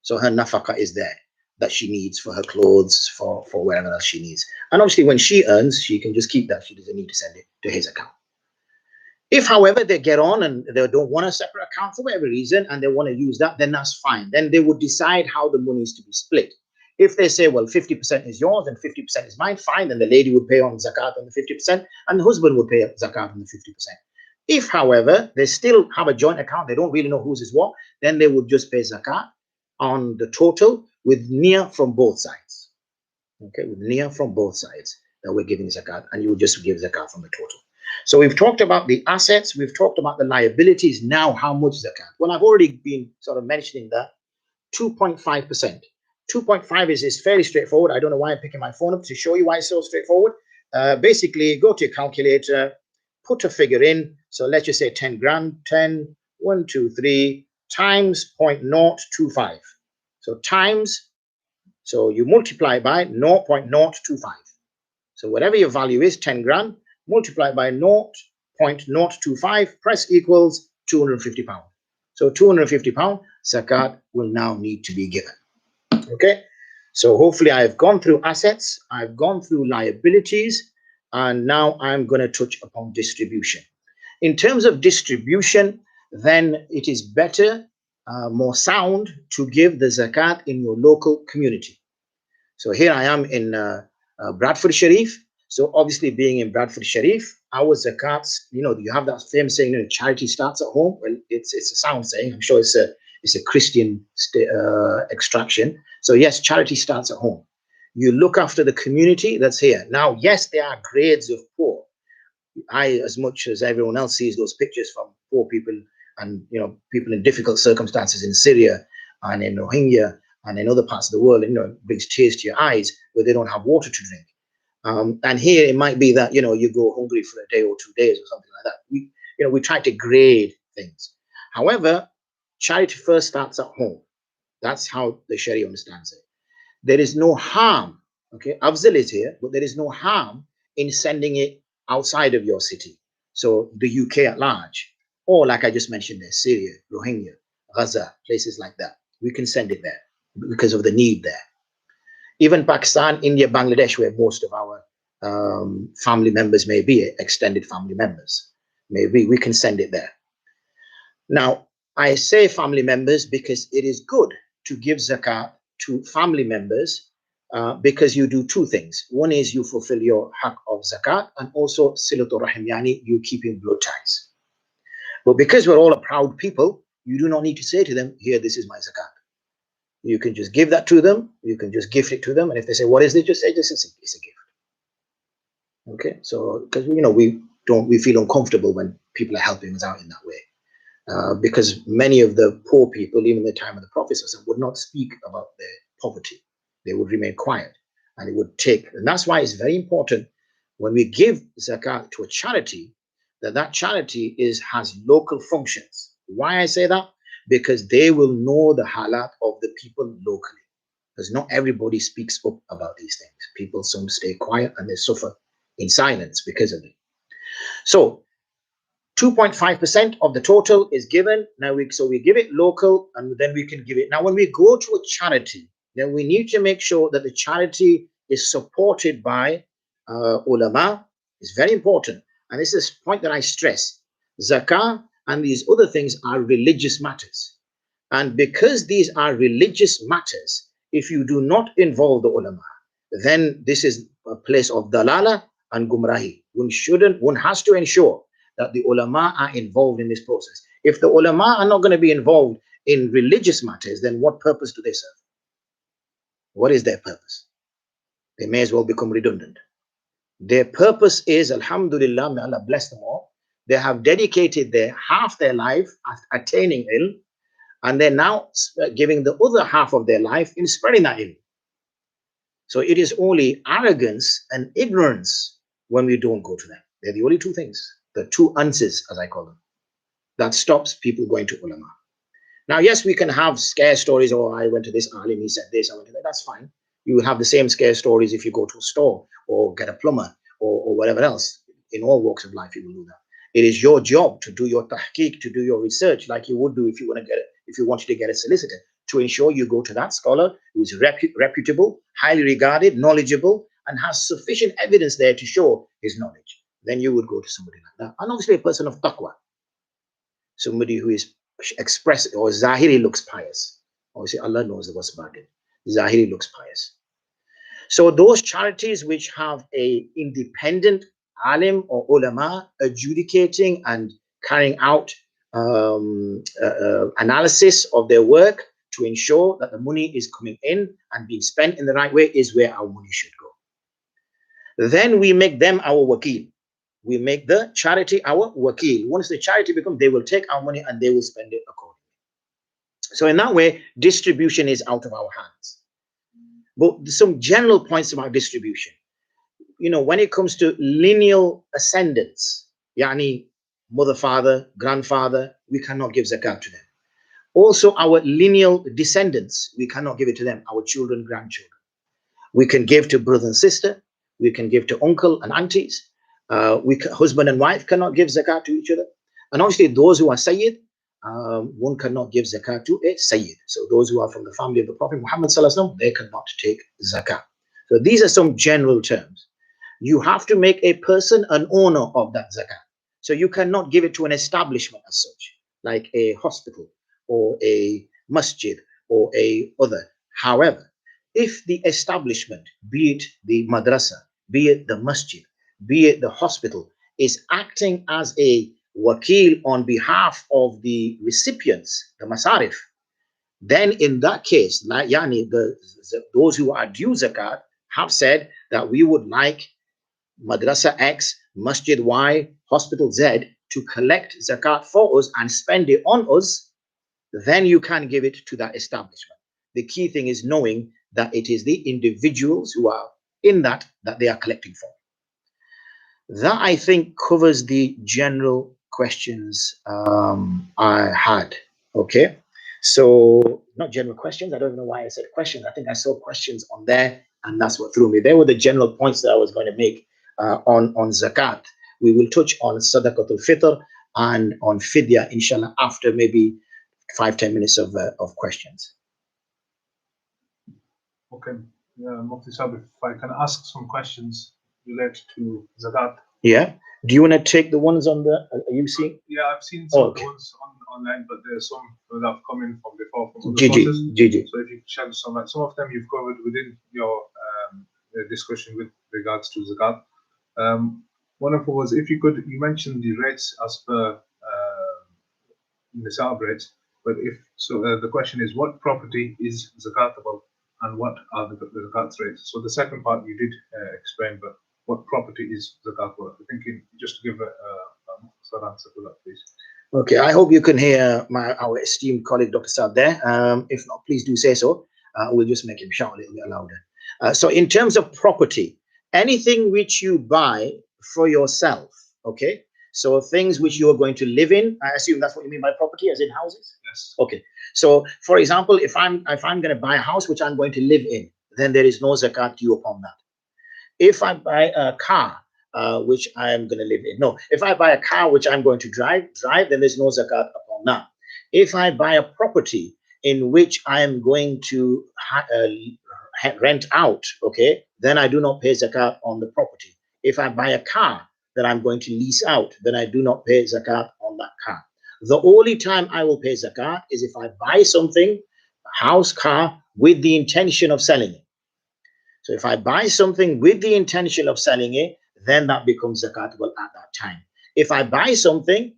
So her nafaqah is there that she needs for her clothes, for whatever else she needs. And obviously when she earns, she can just keep that. She doesn't need to send it to his account. If, however, they get on and they don't want a separate account for whatever reason, and they want to use that, then that's fine. Then they would decide how the money is to be split. If they say, well, 50% is yours and 50% is mine, fine, then the lady would pay on zakat on the 50% and the husband would pay zakat on the 50%. If, however, they still have a joint account, they don't really know whose is what, then they would just pay zakat on the total with niyyah from both sides. Okay, with niyyah from both sides that we're giving zakat, and you would just give zakat from the total. So we've talked about the assets, we've talked about the liabilities. Now, how much zakat? Well, I've already been sort of mentioning that 2.5%. 2.5 is fairly straightforward. I don't know why I'm picking my phone up to show you why it's so straightforward. Basically, go to your calculator, put a figure in. So let's just say 10 grand, 10, 1, 2, 3 times 0.025. So times, so you multiply by 0.025. So whatever your value is, 10 grand, multiply by 0.025, press equals 250 pounds. So 250 pounds, zakat will now need to be given. Okay, so hopefully I've gone through assets, I've gone through liabilities, and now I'm going to touch upon distribution. In terms of distribution, then it is better, more sound to give the zakat in your local community. So here I am in Bradford Sharif. So obviously being in Bradford Sharif, our zakats, you have that famous saying, charity starts at home. Well, it's a sound saying. I'm sure it's a Christian extraction. So yes, charity starts at home. You look after the community that's here. Now, yes, there are grades of poor. I, as much as everyone else, sees those pictures from poor people and people in difficult circumstances in Syria and in Rohingya and in other parts of the world. It brings tears to your eyes where they don't have water to drink. And here it might be that you go hungry for a day or 2 days or something like that. We try to grade things. However, charity first starts at home. That's how the Sharia understands it. There is no harm, okay? Afzal is here, but there is no harm in sending it outside of your city. So the UK at large, or like I just mentioned there, Syria, Rohingya, Gaza, places like that. We can send it there because of the need there. Even Pakistan, India, Bangladesh, where most of our family members may be, extended family members, maybe we can send it there. Now, I say family members because it is good to give zakat to family members because you do two things. One is you fulfill your haq of zakat, and also silatul rahim, yani you keeping blood ties. But because we're all a proud people, you do not need to say to them, here, this is my zakat. You can just give that to them. You can just gift it to them. And if they say, what is it? Just say, this is it's a gift. Okay. So, because, we feel uncomfortable when people are helping us out in that way. Because many of the poor people, even in the time of the Prophet, would not speak about their poverty. They would remain quiet, and it would take. And that's why it's very important when we give zakat to a charity, that charity has local functions. Why I say that? Because they will know the halat of the people locally. Because not everybody speaks up about these things. People, some stay quiet and they suffer in silence because of it. So 2.5% of the total is given. Now we give it local, and then we can give it. Now, when we go to a charity, then we need to make sure that the charity is supported by ulama. It's very important. And this is a point that I stress. Zakah and these other things are religious matters. And because these are religious matters, if you do not involve the ulama, then this is a place of dalala and gumrahi. One has to ensure that the ulama are involved in this process. If the ulama are not going to be involved in religious matters, then what purpose do they serve? What is their purpose? They may as well become redundant. Their purpose is, alhamdulillah, may Allah bless them all, they have dedicated half their life attaining ilm, and they're now giving the other half of their life in spreading that ilm. So it is only arrogance and ignorance when we don't go to them. They're the only two things, the two answers, as I call them, that stops people going to ulama. Now, yes, we can have scare stories. Oh, I went to this alim, he said this, I went to that. That's fine. You will have the same scare stories if you go to a store or get a plumber or whatever else. In all walks of life, you will do that. It is your job to do your tahqiq, to do your research, like you would do if you wanted to get a solicitor, to ensure you go to that scholar who is reputable, highly regarded, knowledgeable, and has sufficient evidence there to show his knowledge. Then you would go to somebody like that. And obviously a person of taqwa, somebody who is expressive, or zahiri looks pious. Obviously Allah knows what's about it. Zahiri looks pious. So those charities which have a independent alim or ulama adjudicating and carrying out analysis of their work to ensure that the money is coming in and being spent in the right way is where our money should go. Then we make them our wakil. We make the charity our wakil. Once the charity becomes, they will take our money and they will spend it accordingly. So in that way, distribution is out of our hands. But some general points about distribution. When it comes to lineal ascendants, yani mother, father, grandfather, we cannot give zakat to them. Also, our lineal descendants, we cannot give it to them, our children, grandchildren. We can give to brother and sister. We can give to uncle and aunties. Husband and wife cannot give zakat to each other. And obviously, those who are sayyid, one cannot give zakat to a sayyid. So those who are from the family of the Prophet Muhammad sallallahu alaihi wasallam, they cannot take zakat. So these are some general terms. You have to make a person an owner of that zakat. So you cannot give it to an establishment as such, like a hospital or a masjid or a other. However, if the establishment, be it the madrasa, be it the masjid, be it the hospital, is acting as a wakil on behalf of the recipients, the masarif, then in that case, those who are due zakat have said that we would like Madrasa X, Masjid Y, Hospital Z to collect zakat for us and spend it on us, then you can give it to that establishment. The key thing is knowing that it is the individuals who are in that they are collecting for. That, I think, covers the general questions I had. Okay. So not general questions. I don't know why I said questions. I think I saw questions on there, and that's what threw me. They were the general points that I was going to make on zakat. We will touch on Sadaqatul Fitr and on Fidyah, inshallah, after maybe 5-10 minutes of questions. Okay, Mufti Sahib, if I can ask some questions related to zakat. Yeah. Do you want to take the ones on the? Are you seeing? Yeah, I've seen some of the ones online, but there's some that have come in from before from other sources. So if you could share some of them you've covered within your discussion with regards to zakat. One of them was, if you could, you mentioned the rates as per nisab rates, but if so, the question is, what property is zakatable and what are the zakat rates? So the second part you did explain, but what property is zakatable? I think just to give a answer to that, please. Okay, I hope you can hear our esteemed colleague Dr. Saad there. If not, please do say so. We'll just make him shout a little bit louder. So in terms of property, anything which you buy for yourself, okay? So things which you are going to live in, I assume that's what you mean by property, as in houses? Yes. Okay. So for example, if I'm going to buy a house which I'm going to live in, then there is no zakat due upon that. If I buy a car, which I am going to live in. No, if I buy a car which I'm going to drive, then there's no zakat upon that. If I buy a property in which I am going to rent out, okay, then I do not pay zakat on the property. If I buy a car that I'm going to lease out, then I do not pay zakat on that car. The only time I will pay zakat is if I buy something, house, car, with the intention of selling it. So if I buy something with the intention of selling it, then that becomes zakatable at that time. If I buy something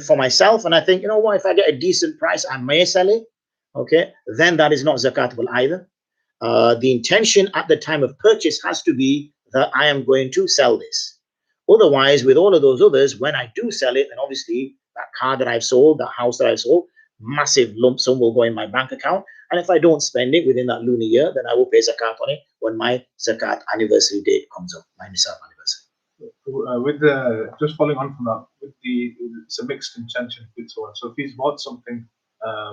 for myself and I think, you know what, if I get a decent price, I may sell it, okay, then that is not zakatable either. The intention at the time of purchase has to be that I am going to sell this. Otherwise, with all of those others, when I do sell it, then obviously that car that I've sold, that house that I've sold, massive lump sum will go in my bank account. And if I don't spend it within that lunar year, then I will pay zakat on it when my zakat anniversary date comes up, my nisab anniversary. Just following on from that, it's a mixed intention with someone. So if he's bought something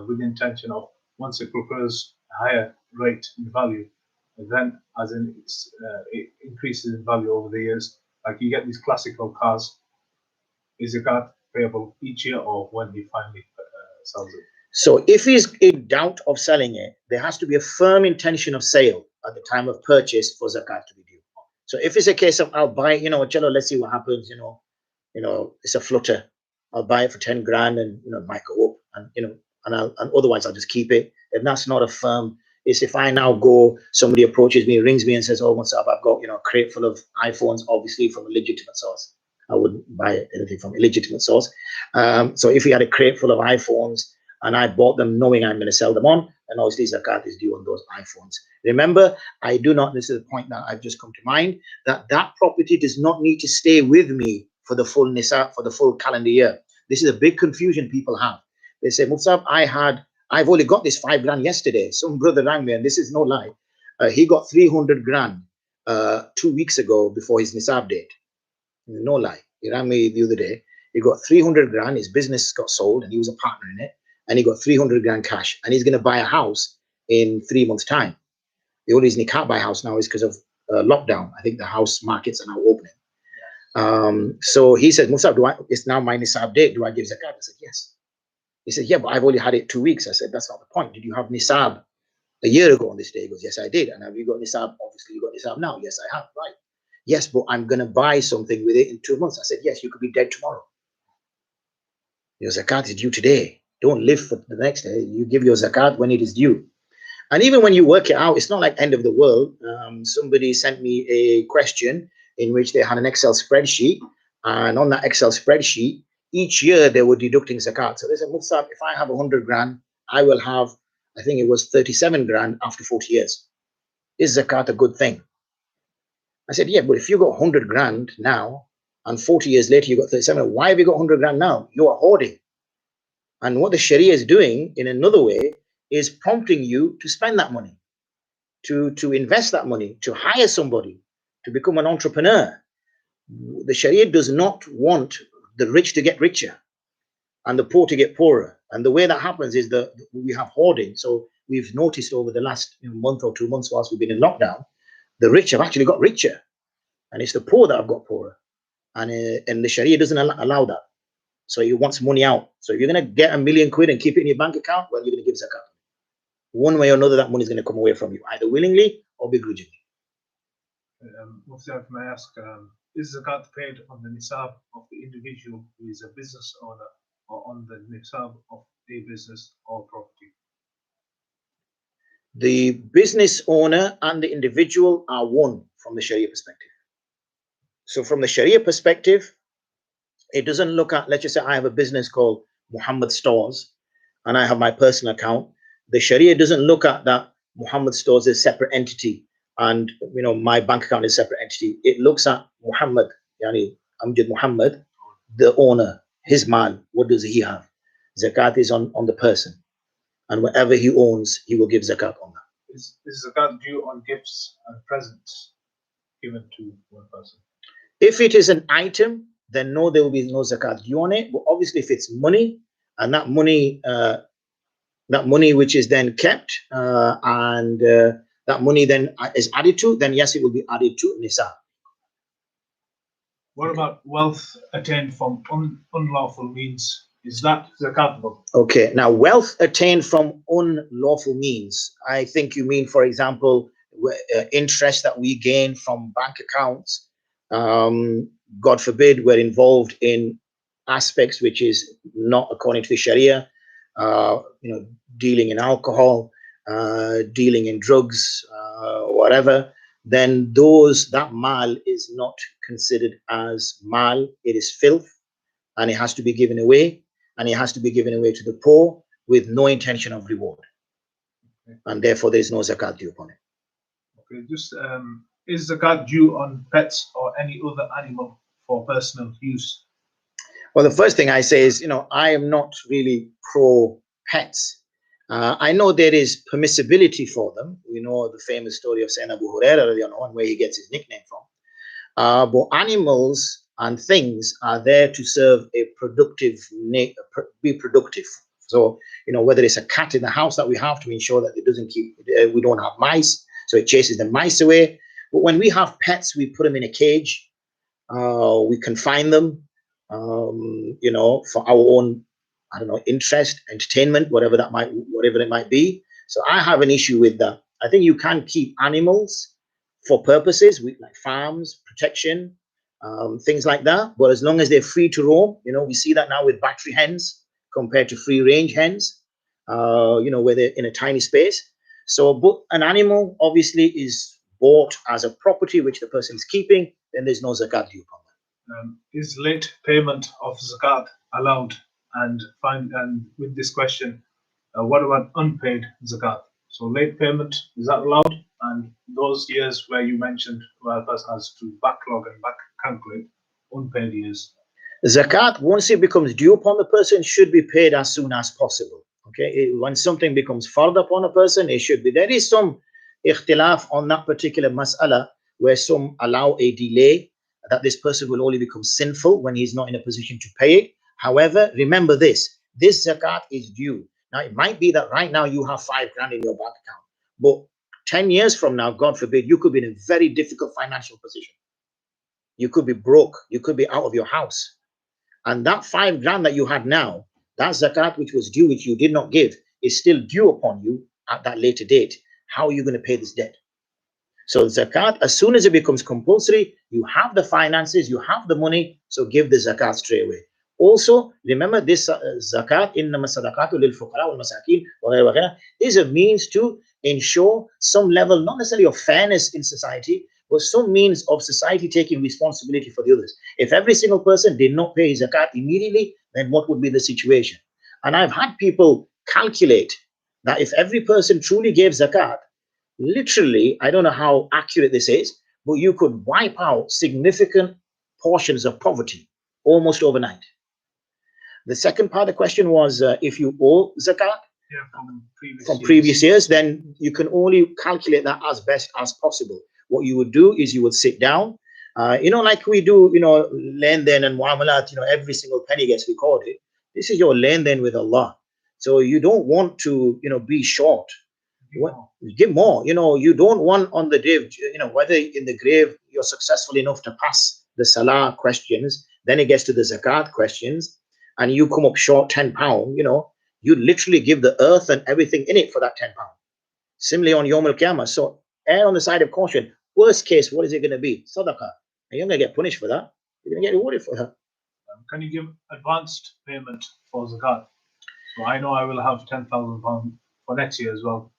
with the intention of, once it prefers a higher rate in value, then as in it increases in value over the years, like you get these classical cars, is zakat payable each year or when he finally sells it? So if he's in doubt of selling it, there has to be a firm intention of sale at the time of purchase for zakat to be due. So if it's a case of I'll buy, cello, let's see what happens, it's a flutter. I'll buy it for 10 grand and it might go up and and otherwise I'll just keep it. And that's not a firm. It's if I now go, somebody approaches me, rings me and says, oh, what's up? I've got a crate full of iPhones, obviously from a legitimate source. I wouldn't buy anything from a legitimate source. So if he had a crate full of iPhones and I bought them knowing I'm going to sell them on, and obviously zakat is due on those iPhones. Remember, this is the point that I've just come to mind, that property does not need to stay with me for the full nisab, for the full calendar year. This is a big confusion people have. They say, Mufti, I've only got this 5 grand yesterday. Some brother rang me, and this is no lie. He got 300 grand 2 weeks ago before his nisab date. No lie. He rang me the other day. He got 300 grand. His business got sold, and he was a partner in it. And he got 300 grand cash, and he's going to buy a house in 3 months' time. The only reason he can't buy a house now is because of lockdown. I think the house markets are now opening. So he said, Mufti, it's now my nisab date. Do I give zakat? I said, yes. He said, yeah, but I've only had it 2 weeks. I said, that's not the point. Did you have nisab a year ago on this day? He goes, yes, I did. And have you got nisab? Obviously, you got nisab now. Yes, I have. Right. Yes, but I'm going to buy something with it in 2 months. I said, yes, you could be dead tomorrow. Your zakat is due today. Don't live for the next day. You give your zakat when it is due. And even when you work it out, it's not like end of the world. Somebody sent me a question in which they had an Excel spreadsheet. And on that Excel spreadsheet, each year they were deducting zakat. So they said, Mufti, if I have 100 grand, I will have, I think it was 37 grand after 40 years. Is zakat a good thing? I said, yeah, but if you got 100 grand now and 40 years later you got 37, why have you got 100 grand now? You are hoarding. And what the Sharia is doing in another way is prompting you to spend that money, to invest that money, to hire somebody, to become an entrepreneur. The Sharia does not want the rich to get richer. and the poor to get poorer. And the way that happens is that we have hoarding. So we've noticed over the last month or 2 months whilst we've been in lockdown, the rich have actually got richer, and it's the poor that have got poorer. And the Sharia doesn't allow that. So he wants money out. So if you're going to get £1 million and keep it in your bank account, well, you're going to give zakat. One way or another, that money is going to come away from you, either willingly or begrudgingly. Mufti, may I ask, is zakat paid on the nisab of the individual who is a business owner, or on the nisab of a business or property? The business owner and the individual are one from the Sharia perspective. So from the Sharia perspective, it doesn't look at, let's just say I have a business called Mohammed Stores and I have my personal account. The Sharia doesn't look at that Mohammed Stores is a separate entity and my bank account is a separate entity. It looks at Muhammad, yani Amjad Mohammed, the owner, his man, what does he have? Zakat is on the person. And whatever he owns, he will give zakat on that. Is zakat due on gifts and presents given to one person? If it is an item, then no, there will be no zakat due on it. But obviously, if it's money, and that money which is then kept, and that money then is added to, then yes, it will be added to nisab. What about wealth attained from unlawful means? Is that zakatable? Okay, now wealth attained from unlawful means. I think you mean, for example, interest that we gain from bank accounts. God forbid we're involved in aspects which is not according to the Sharia. Dealing in alcohol, dealing in drugs, whatever. Then that mal is not considered as mal. It is filth, and it has to be given away. And it has to be given away to the poor with no intention of reward. Okay. And therefore, there is no zakat due upon it. Okay, just is zakat due on pets or any other animal for personal use? Well, the first thing I say is, I am not really pro pets. I know there is permissibility for them. We know the famous story of Sayyidina Abu Hurairah, where he gets his nickname from. But animals and things are there to serve a be productive. So, whether it's a cat in the house that we have to ensure that it doesn't we don't have mice, so it chases the mice away. But when we have pets, we put them in a cage, we confine them, for our own, interest, entertainment, whatever it might be. So I have an issue with that. I think you can keep animals for purposes like farms, protection, things like that. But as long as they're free to roam, we see that now with battery hens compared to free range hens, where they're in a tiny space. So, but an animal obviously is bought as a property which the person is keeping, then there's no zakat due upon that. Is late payment of zakat allowed? And with this question, what about unpaid zakat? So late payment, is that allowed? And those years where you mentioned where a person has to backlog and back calculate, unpaid years. Zakat, once it becomes due upon the person, should be paid as soon as possible. Okay, when something becomes fard upon a person, it should be. There is some ikhtilaf on that particular mas'ala where some allow a delay, that this person will only become sinful when he's not in a position to pay it. However, remember this zakat is due. Now, it might be that right now you have £5,000 in your bank account, but 10 years from now, God forbid, you could be in a very difficult financial position. You could be broke. You could be out of your house. And that £5,000 that you had now, that zakat which was due, which you did not give, is still due upon you at that later date. How are you going to pay this debt? So zakat, as soon as it becomes compulsory, you have the finances, you have the money, so give the zakat straight away. Also, remember this zakat, innama sadaqatul lil-fuqara wal-masakin, is a means to ensure some level, not necessarily of fairness in society, but some means of society taking responsibility for the others. If every single person did not pay his zakat immediately, then what would be the situation? And I've had people calculate that if every person truly gave zakat, literally, I don't know how accurate this is, but you could wipe out significant portions of poverty almost overnight. The second part of the question was if you owe zakat from previous years, then you can only calculate that as best as possible. What you would do is you would sit down, like we do, len-den and muamalat, every single penny gets recorded. This is your lane then with Allah. So you don't want to, be short. Give more. You don't want on the day, whether in the grave you're successful enough to pass the salah questions, then it gets to the zakat questions, and you come up short £10, you literally give the earth and everything in it for that £10. Similarly on Yawm al-Qiyamah. So err on the side of caution. Worst case, what is it going to be? Sadaqah. And you're going to get punished for that. You're going to get rewarded for that. Can you give advanced payment for zakat? So I know I will have £10,000 for next year as well.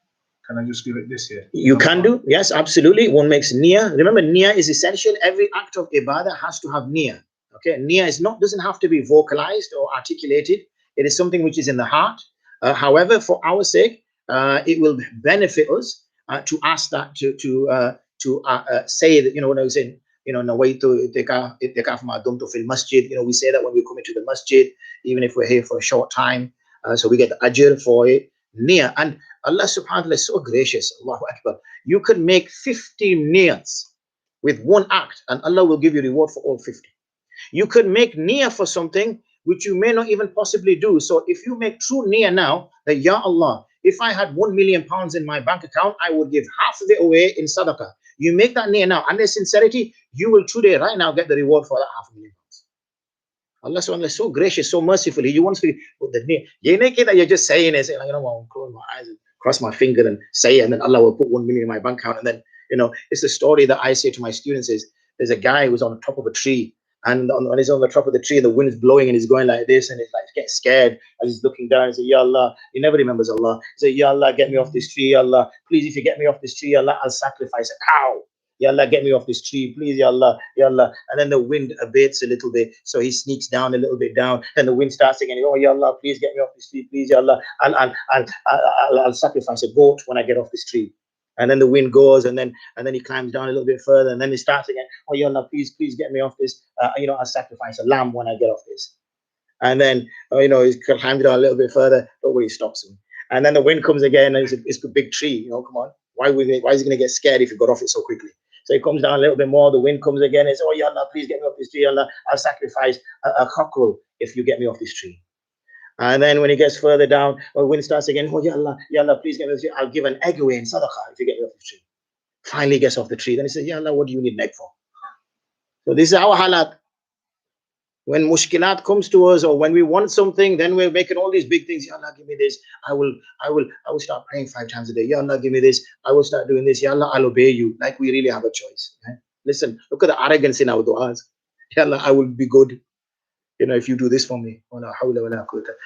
Can I just give it this year? You can do, yes, absolutely. One makes niyyah. Remember, niyyah is essential. Every act of ibadah has to have niyyah. Okay, niyyah doesn't have to be vocalized or articulated. It is something which is in the heart. However, for our sake, it will benefit us to ask that to say that, when I was in, nawaitu itikaf ma dumtu fil masjid. We say that when we come into the masjid, even if we're here for a short time, so we get the ajr for it. Niyyah. And Allah subhanahu wa ta'ala is so gracious. Allahu Akbar. You can make 50 niyats with one act, and Allah will give you reward for all 50. You could make niyyah for something which you may not even possibly do. So if you make true niyyah now, that Ya Allah, if I had £1 million in my bank account, I would give half of it away in sadaqah. You make that niyyah now, and there's sincerity, you will today, right now, get the reward for that £500,000. Allah subhanahu wa ta'ala is so gracious, so merciful. He wants to put the niyyah. That you're just saying it, I'll close my eyes and cross my finger and say it, and then Allah will put 1 million in my bank account. And then, it's the story that I say to my students is, there's a guy who's on the top of a tree, and when he's on the top of the tree, the wind is blowing and he's going like this, and he's like getting scared as he's looking down and says, Ya Allah, he never remembers Allah. He says, Ya Allah, get me off this tree, Ya Allah. Please, if you get me off this tree, Ya Allah, I'll sacrifice a cow. Ya Allah, get me off this tree, please, Ya Allah, Ya Allah. And then the wind abates a little bit, so he sneaks down a little bit down, and the wind starts again. Oh, Ya Allah, please get me off this tree, please, Ya Allah. I'll sacrifice a goat when I get off this tree. And then the wind goes, and then he climbs down a little bit further, and then he starts again. Oh, Ya Allah, please get me off this. I'll sacrifice a lamb when I get off this. And then, he climbs down a little bit further. Nobody stops him. And then the wind comes again, and it's a big tree. Come on. Why is he going to get scared if he got off it so quickly? So he comes down a little bit more. The wind comes again. It's, oh, Ya Allah, please get me off this tree. Ya Allah, I'll sacrifice a cockerel if you get me off this tree. And then when he gets further down, the wind starts again. Oh, Ya Allah, please get me off this tree. I'll give an egg away in sadaqah if you get me off this tree. Finally gets off the tree. Then he says, Ya Allah, what do you need an egg for? So this is our halat. When mushkilat comes to us, or when we want something, then we're making all these big things. Ya Allah, give me this. I will start praying 5 times a day. Ya Allah, give me this. I will start doing this. Ya Allah, I'll obey you. Like we really have a choice. Right? Listen, look at the arrogance in our du'as. Ya Allah, I will be good. If you do this for me.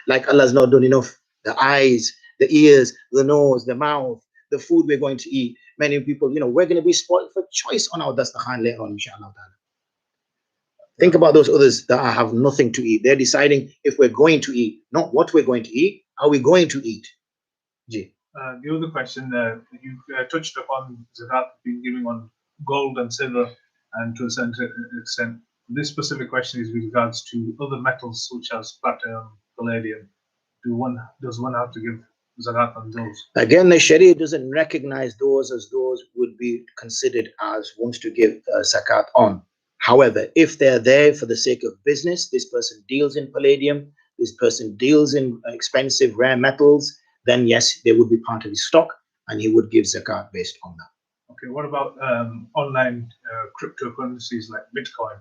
Like Allah's not done enough. The eyes, the ears, the nose, the mouth, the food we're going to eat. Many people, we're going to be spoiled for choice on our dastakhan later on, inshallah. Think about those others that have nothing to eat. They're deciding if we're going to eat, not what we're going to eat. Are we going to eat? The other question, you touched upon zakat being given on gold and silver, and to a certain extent, this specific question is with regards to other metals such as platinum, palladium. Does one have to give zakat on those? Again, the Sharia doesn't recognize those as those would be considered as ones to give zakat on. However, if they're there for the sake of business, this person deals in palladium, this person deals in expensive rare metals, then yes, they would be part of his stock, and he would give zakat based on that. Okay, what about online cryptocurrencies like Bitcoin?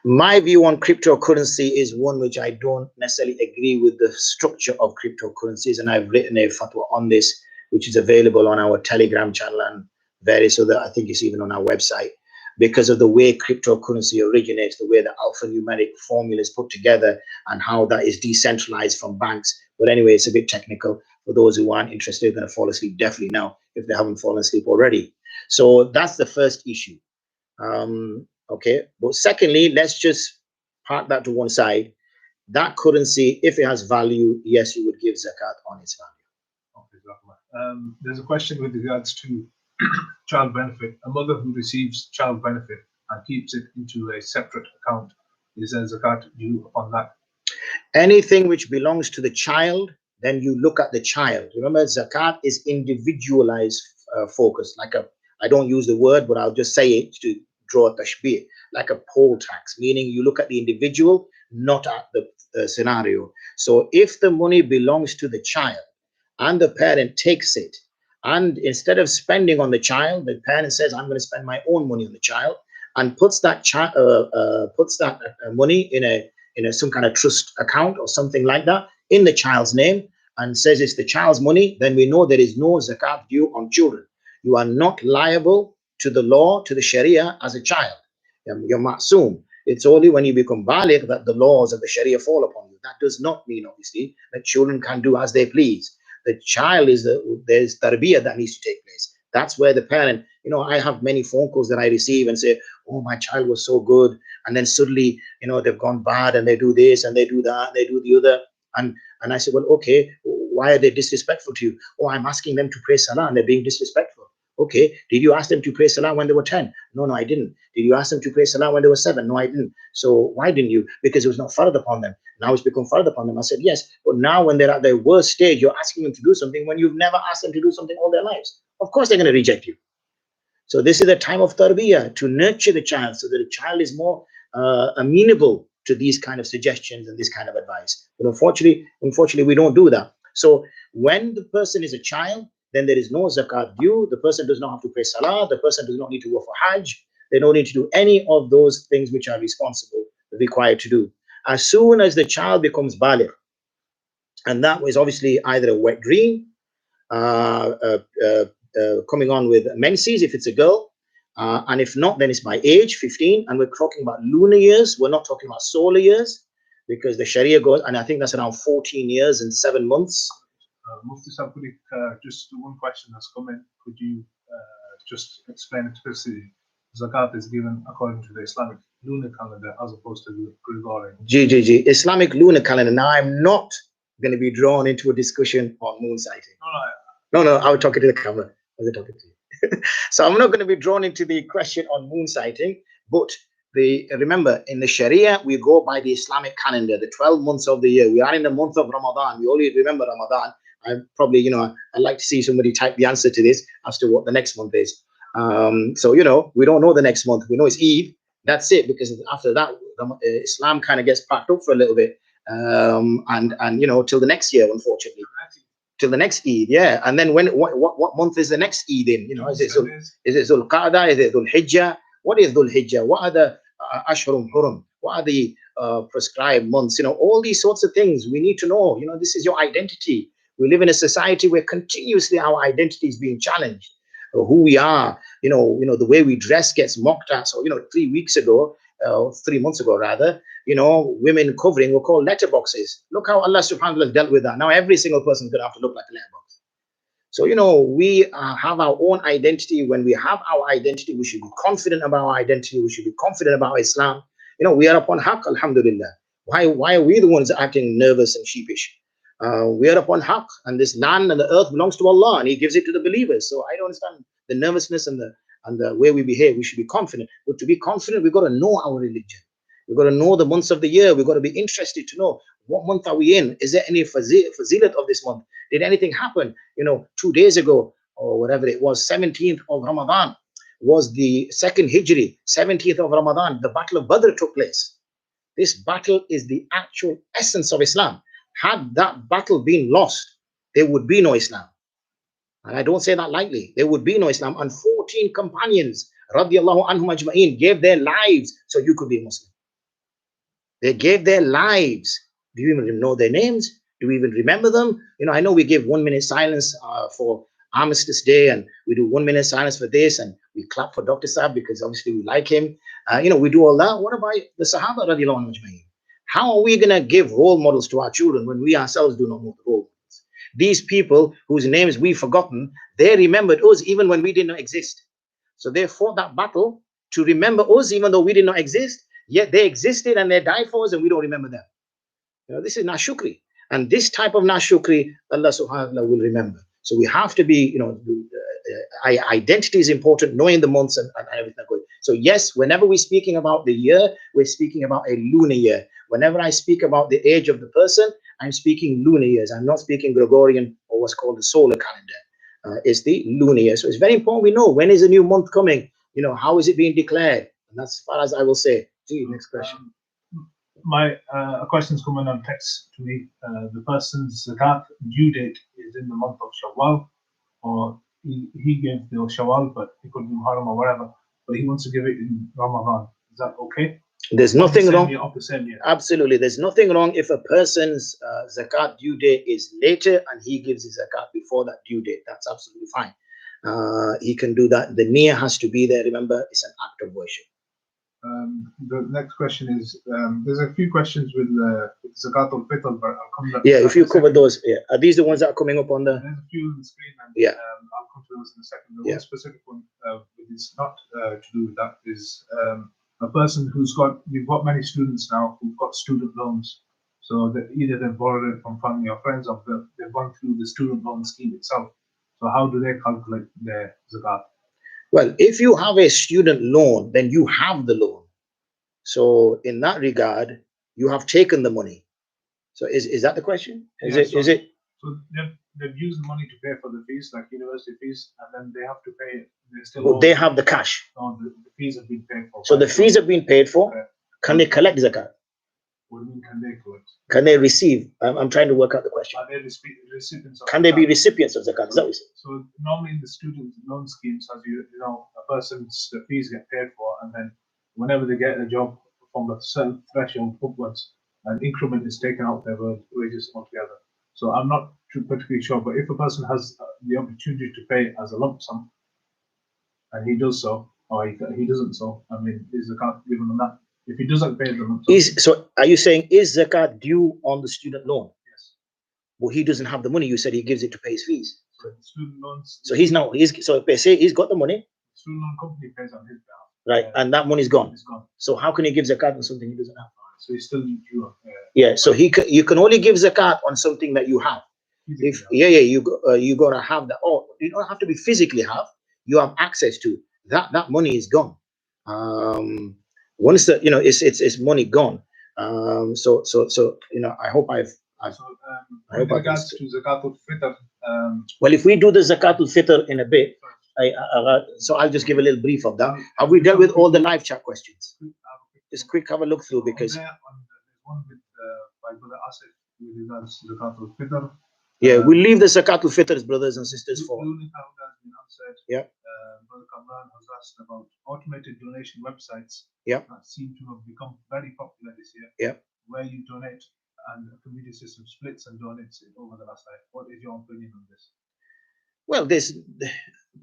My view on cryptocurrency is one which I don't necessarily agree with the structure of cryptocurrencies, and I've written a fatwa on this, which is available on our Telegram channel and various other, I think it's even on our website. Because of the way cryptocurrency originates, the way the alphanumeric formula is put together, and how that is decentralized from banks. But anyway, it's a bit technical. For those who aren't interested, they're going to fall asleep definitely now, if they haven't fallen asleep already. So that's the first issue. Okay. But secondly, let's just park that to one side. That currency, if it has value, yes, you would give zakat on its value. Okay, there's a question with regards to child benefit. A mother who receives child benefit and keeps it into a separate account, is there zakat due upon that? Anything which belongs to the child, then you look at the child. Remember, zakat is individualized focus. I don't use the word, but I'll just say it to draw a tashbih, like a poll tax, meaning you look at the individual, not at the scenario. So if the money belongs to the child and the parent takes it, and instead of spending on the child, the parent says, I'm going to spend my own money on the child, and puts that money in a some kind of trust account or something like that in the child's name, and says it's the child's money, then we know there is no zakat due on children. You are not liable to the law, to the Sharia as a child. You're ma'soom. It's only when you become baligh that the laws of the Sharia fall upon you. That does not mean, obviously, that children can do as they please. The child there's tarbiyah that needs to take place. That's where the parent, I have many phone calls that I receive and say, oh, my child was so good, and then suddenly, they've gone bad, and they do this and they do that, and they do the other. And I said, well, okay, why are they disrespectful to you? Oh, I'm asking them to pray salah and they're being disrespectful. Okay, did you ask them to pray salah when they were 10? No, I didn't. Did you ask them to pray salah when they were 7? No, I didn't. So why didn't you? Because it was not farad upon them. Now it's become farad upon them. I said, yes, but now when they're at their worst stage, you're asking them to do something when you've never asked them to do something all their lives. Of course they're going to reject you. So this is a time of tarbiyah, to nurture the child so that the child is more amenable to these kind of suggestions and this kind of advice. But unfortunately, we don't do that. So when the person is a child, then there is no zakat due. The person does not have to pay salah. The person does not need to go for hajj. They don't need to do any of those things which are required to do. As soon as the child becomes baligh, and that was obviously either a wet dream, coming on with menses if it's a girl, and if not, then it's by age 15, and we're talking about lunar years. We're not talking about solar years, because the Sharia goes, and I think that's around 14 years and 7 months. Mufti Sahib, just one question that's come in. Could you just explain explicitly? Zakat is given according to the Islamic lunar calendar as opposed to the Gregorian. Islamic lunar calendar. Now, I'm not going to be drawn into a discussion on moon sighting. No, I was talking to the camera. I was talking to you. So I'm not going to be drawn into the question on moon sighting, but remember, in the Sharia, we go by the Islamic calendar, the 12 months of the year. We are in the month of Ramadan. We only remember Ramadan. I probably, I'd like to see somebody type the answer to this as to what the next month is. So, we don't know the next month. We know it's Eid. That's it, because after that, Islam kind of gets packed up for a little bit. And till the next year, unfortunately. Till the next Eid, yeah. And then what month is the next Eid in? Is it Dhul Qa'dah? Is it Dhul Hijjah? What is Dhul Hijjah? What are the Ashhurum Hurum? What are the prescribed months? All these sorts of things we need to know. This is your identity. We live in a society where continuously our identity is being challenged. Who we are, the way we dress gets mocked at. So, 3 weeks ago, 3 months ago rather, women covering were called letterboxes. Look how Allah subhanahu wa ta'ala dealt with that. Now every single person is going to have to look like a letterbox. So, we have our own identity. When we have our identity, we should be confident about our identity. We should be confident about Islam. We are upon haqq, alhamdulillah. Why are we the ones acting nervous and sheepish? We are upon haqq, and this land and the earth belongs to Allah, and He gives it to the believers. So I don't understand the nervousness and the way we behave. We should be confident. But to be confident, we've got to know our religion. We've got to know the months of the year. We've got to be interested to know what month are we in. Is there any fazilat of this month? Did anything happen? 2 days ago or whatever it was, 17th of Ramadan was the second Hijri. 17th of Ramadan, the Battle of Badr took place. This battle is the actual essence of Islam. Had that battle been lost, there would be no Islam. And I don't say that lightly. There would be no Islam. And 14 companions, radiallahu anhum ajma'in, gave their lives so you could be a Muslim. They gave their lives. Do you even know their names? Do we even remember them? I know we give 1 minute silence for Armistice Day, and we do 1 minute silence for this, and we clap for Dr. Saab because obviously we like him. We do all that. What about the Sahaba radiallahu anhum ajma'in? How are we going to give role models to our children when we ourselves do not know the role models? These people whose names we've forgotten, they remembered us even when we did not exist. So they fought that battle to remember us even though we did not exist, yet they existed and they died for us and we don't remember them. This is nashukri. And this type of nashukri, Allah subhanahu wa ta'ala will remember. So we have to be, identity is important, knowing the months and everything. So yes, whenever we're speaking about the year, we're speaking about a lunar year. Whenever I speak about the age of the person, I'm speaking lunar years. I'm not speaking Gregorian or what's called the solar calendar. It's the lunar year. So it's very important we know when is a new month coming. How is it being declared? And that's as far as I will say. Gee, next question. a question's coming on text to me. The person's zakat due date is in the month of Shawwal, or he gave the Shawwal, but he couldn't do Muharram or whatever, but he wants to give it in Ramadan. Is that okay? There's nothing wrong. Of the same year. Absolutely, there's nothing wrong if a person's zakat due date is later and he gives his zakat before that due date. That's absolutely fine. He can do that. The niyyah has to be there. Remember, it's an act of worship. The next question is, there's a few questions with Zakahtul Fitr, but I'll come back. Yeah, if you cover those, yeah. Are these the ones that are coming up on the? There's a few on the screen, and yeah. I'll come to those in a second. The one specific one, which is not to do with that, is a person we've got many students now who've got student loans. So that either they've borrowed it from family or friends, or they've gone through the student loan scheme itself. So how do they calculate their zakat? Well, if you have a student loan, then you have the loan. So in that regard, you have taken the money. So is that the question? Is it? So they've used the money to pay for the fees, like university fees, and then they have to pay. They have the cash. No, the fees have been paid for. So the fees have been paid for. Okay. Can they collect zakat? What do you mean, can they collect? Can they receive? I'm trying to work out the question. Are they recipients of Can they be recipients of zakat? Is that what you say? So normally in the student loan schemes, as you know, a person's fees get paid for, and then whenever they get a job from a certain threshold upwards, an increment is taken out of their wages altogether. So I'm not particularly sure, but if a person has the opportunity to pay as a lump sum, and he does so, or he doesn't so, I mean, is zakat given on that? If he doesn't pay the lump sum. So are you saying, is zakat due on the student loan? Yes. Well, he doesn't have the money. You said he gives it to pay his fees. So student loans. So say he's got the money. Student loan company pays on his behalf. Right, and that money is gone. It's gone. So how can he give zakat on something he doesn't have? So he's still due. Yeah. So you can only give zakat on something that you have. You gotta have that. Oh, you don't have to be physically have. You have access to that. That money is gone. Once it's money gone. So I hope I've. In regards to Zakahtul Fitr. Well, if we do the Zakahtul Fitr in a bit. So I'll just give a little brief of that. Have we dealt with all the live chat questions? Just quick have a look through because. There's one with by Brother Asif with regards to Zakahtul Fitr. Yeah, we'll leave the Zakahtul Fitr, brothers and sisters, for. Yeah. Brother Kamran has asked about automated donation websites. Yeah. That seem to have become very popular this year. Yeah. Where you donate and the community system splits and donates it over the last life. What is your opinion on this? Well, this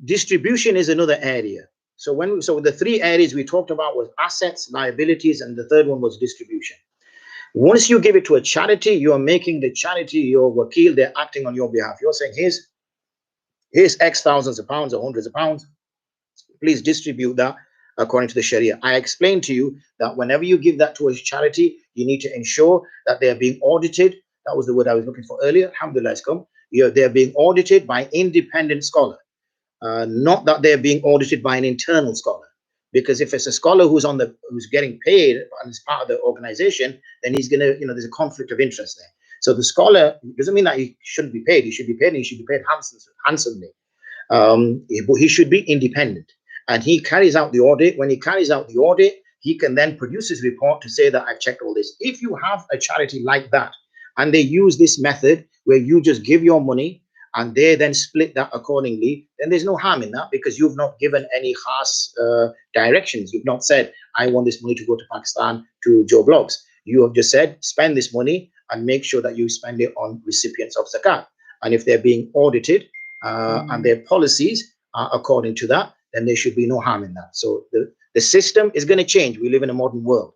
distribution is another area. So the three areas we talked about was assets, liabilities, and the third one was distribution. Once you give it to a charity, you are making the charity your wakil. They're acting on your behalf. You're saying, here's X thousands of pounds or hundreds of pounds. Please distribute that according to the Sharia. I explained to you that whenever you give that to a charity, you need to ensure that they are being audited. That was the word I was looking for earlier. Alhamdulillah, it's come. They're being audited by independent scholar, not that they're being audited by an internal scholar. Because if it's a scholar who's getting paid and is part of the organization, then he's gonna, there's a conflict of interest there. So the scholar doesn't mean that he shouldn't be paid. He should be paid, and he should be paid handsomely. But he should be independent, and he carries out the audit. When he carries out the audit, he can then produce his report to say that I've checked all this. If you have a charity like that, and they use this method where you just give your money and they then split that accordingly, then there's no harm in that, because you've not given any khas directions. You've not said, I want this money to go to Pakistan to Joe Blogs. You have just said, spend this money and make sure that you spend it on recipients of zakat. And if they're being audited and their policies are according to that, then there should be no harm in that. So the system is going to change. We live in a modern world.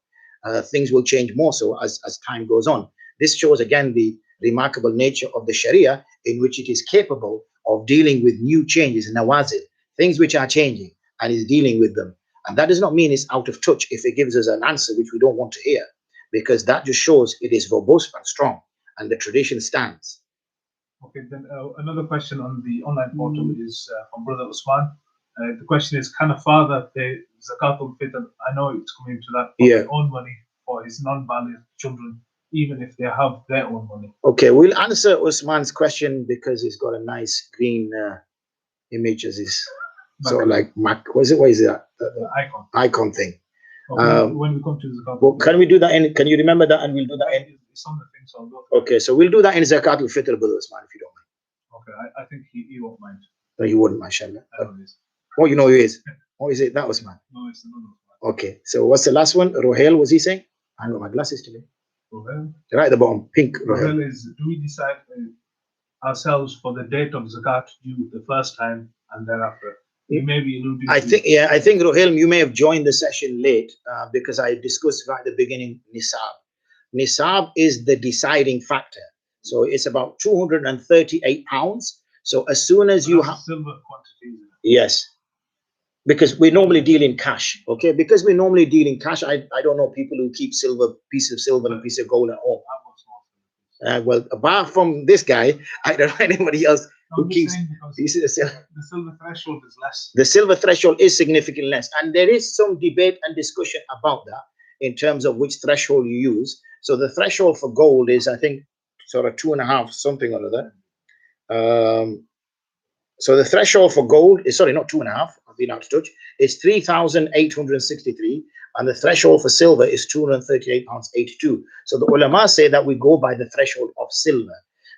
Things will change more so as time goes on. This shows again the remarkable nature of the Sharia, in which it is capable of dealing with new changes in nawazil, things which are changing, and is dealing with them. And that does not mean it's out of touch if it gives us an answer which we don't want to hear, because that just shows it is robust and strong, and the tradition stands. Okay, then another question on the online portal is from Brother Usman. The question is, can a father pay Zakatul Fitr? I know it's coming to that, for his own money for his non-valid children, even if they have their own money. Okay, we'll answer Usman's question because he's got a nice green image as his sort of like what is that? The icon thing. When we come to Zakatul well, can we do that in? Can you remember that? And we'll do that in. It's on the thing, so I'll go. Okay, so we'll do that in Zakatul Fitr, Brother Usman, if you don't mind. Okay, I think he won't mind. No, he wouldn't, mashallah. I know this. Oh, you know who he is? Oh, is it that Usman? No, it's another one. Okay, so what's the last one? Rohel, was he saying? I got my glasses today. Rohel? Right at the bottom, pink. Rohel is, do we decide ourselves for the date of Zakat due the first time and thereafter? Maybe I think Rohel, you may have joined the session late because I discussed right at the beginning Nisab. Nisab is the deciding factor. So it's about 238 pounds. So as soon as you have silver quantity. Yes. Because we normally deal in cash. Okay. Because we normally deal in cash, I don't know people who keep piece of silver and piece of gold at home. Well, apart from this guy, I don't know anybody else who keeps pieces of silver. The silver threshold is less. The silver threshold is significantly less. And there is some debate and discussion about that in terms of which threshold you use. So the threshold for gold is, I think, sort of 2.5 something or other. So the threshold for gold is, sorry, not 2.5, I've been out to touch, it's 3,863, and the threshold for silver is 238 pounds 82. So the ulama say that we go by the threshold of silver.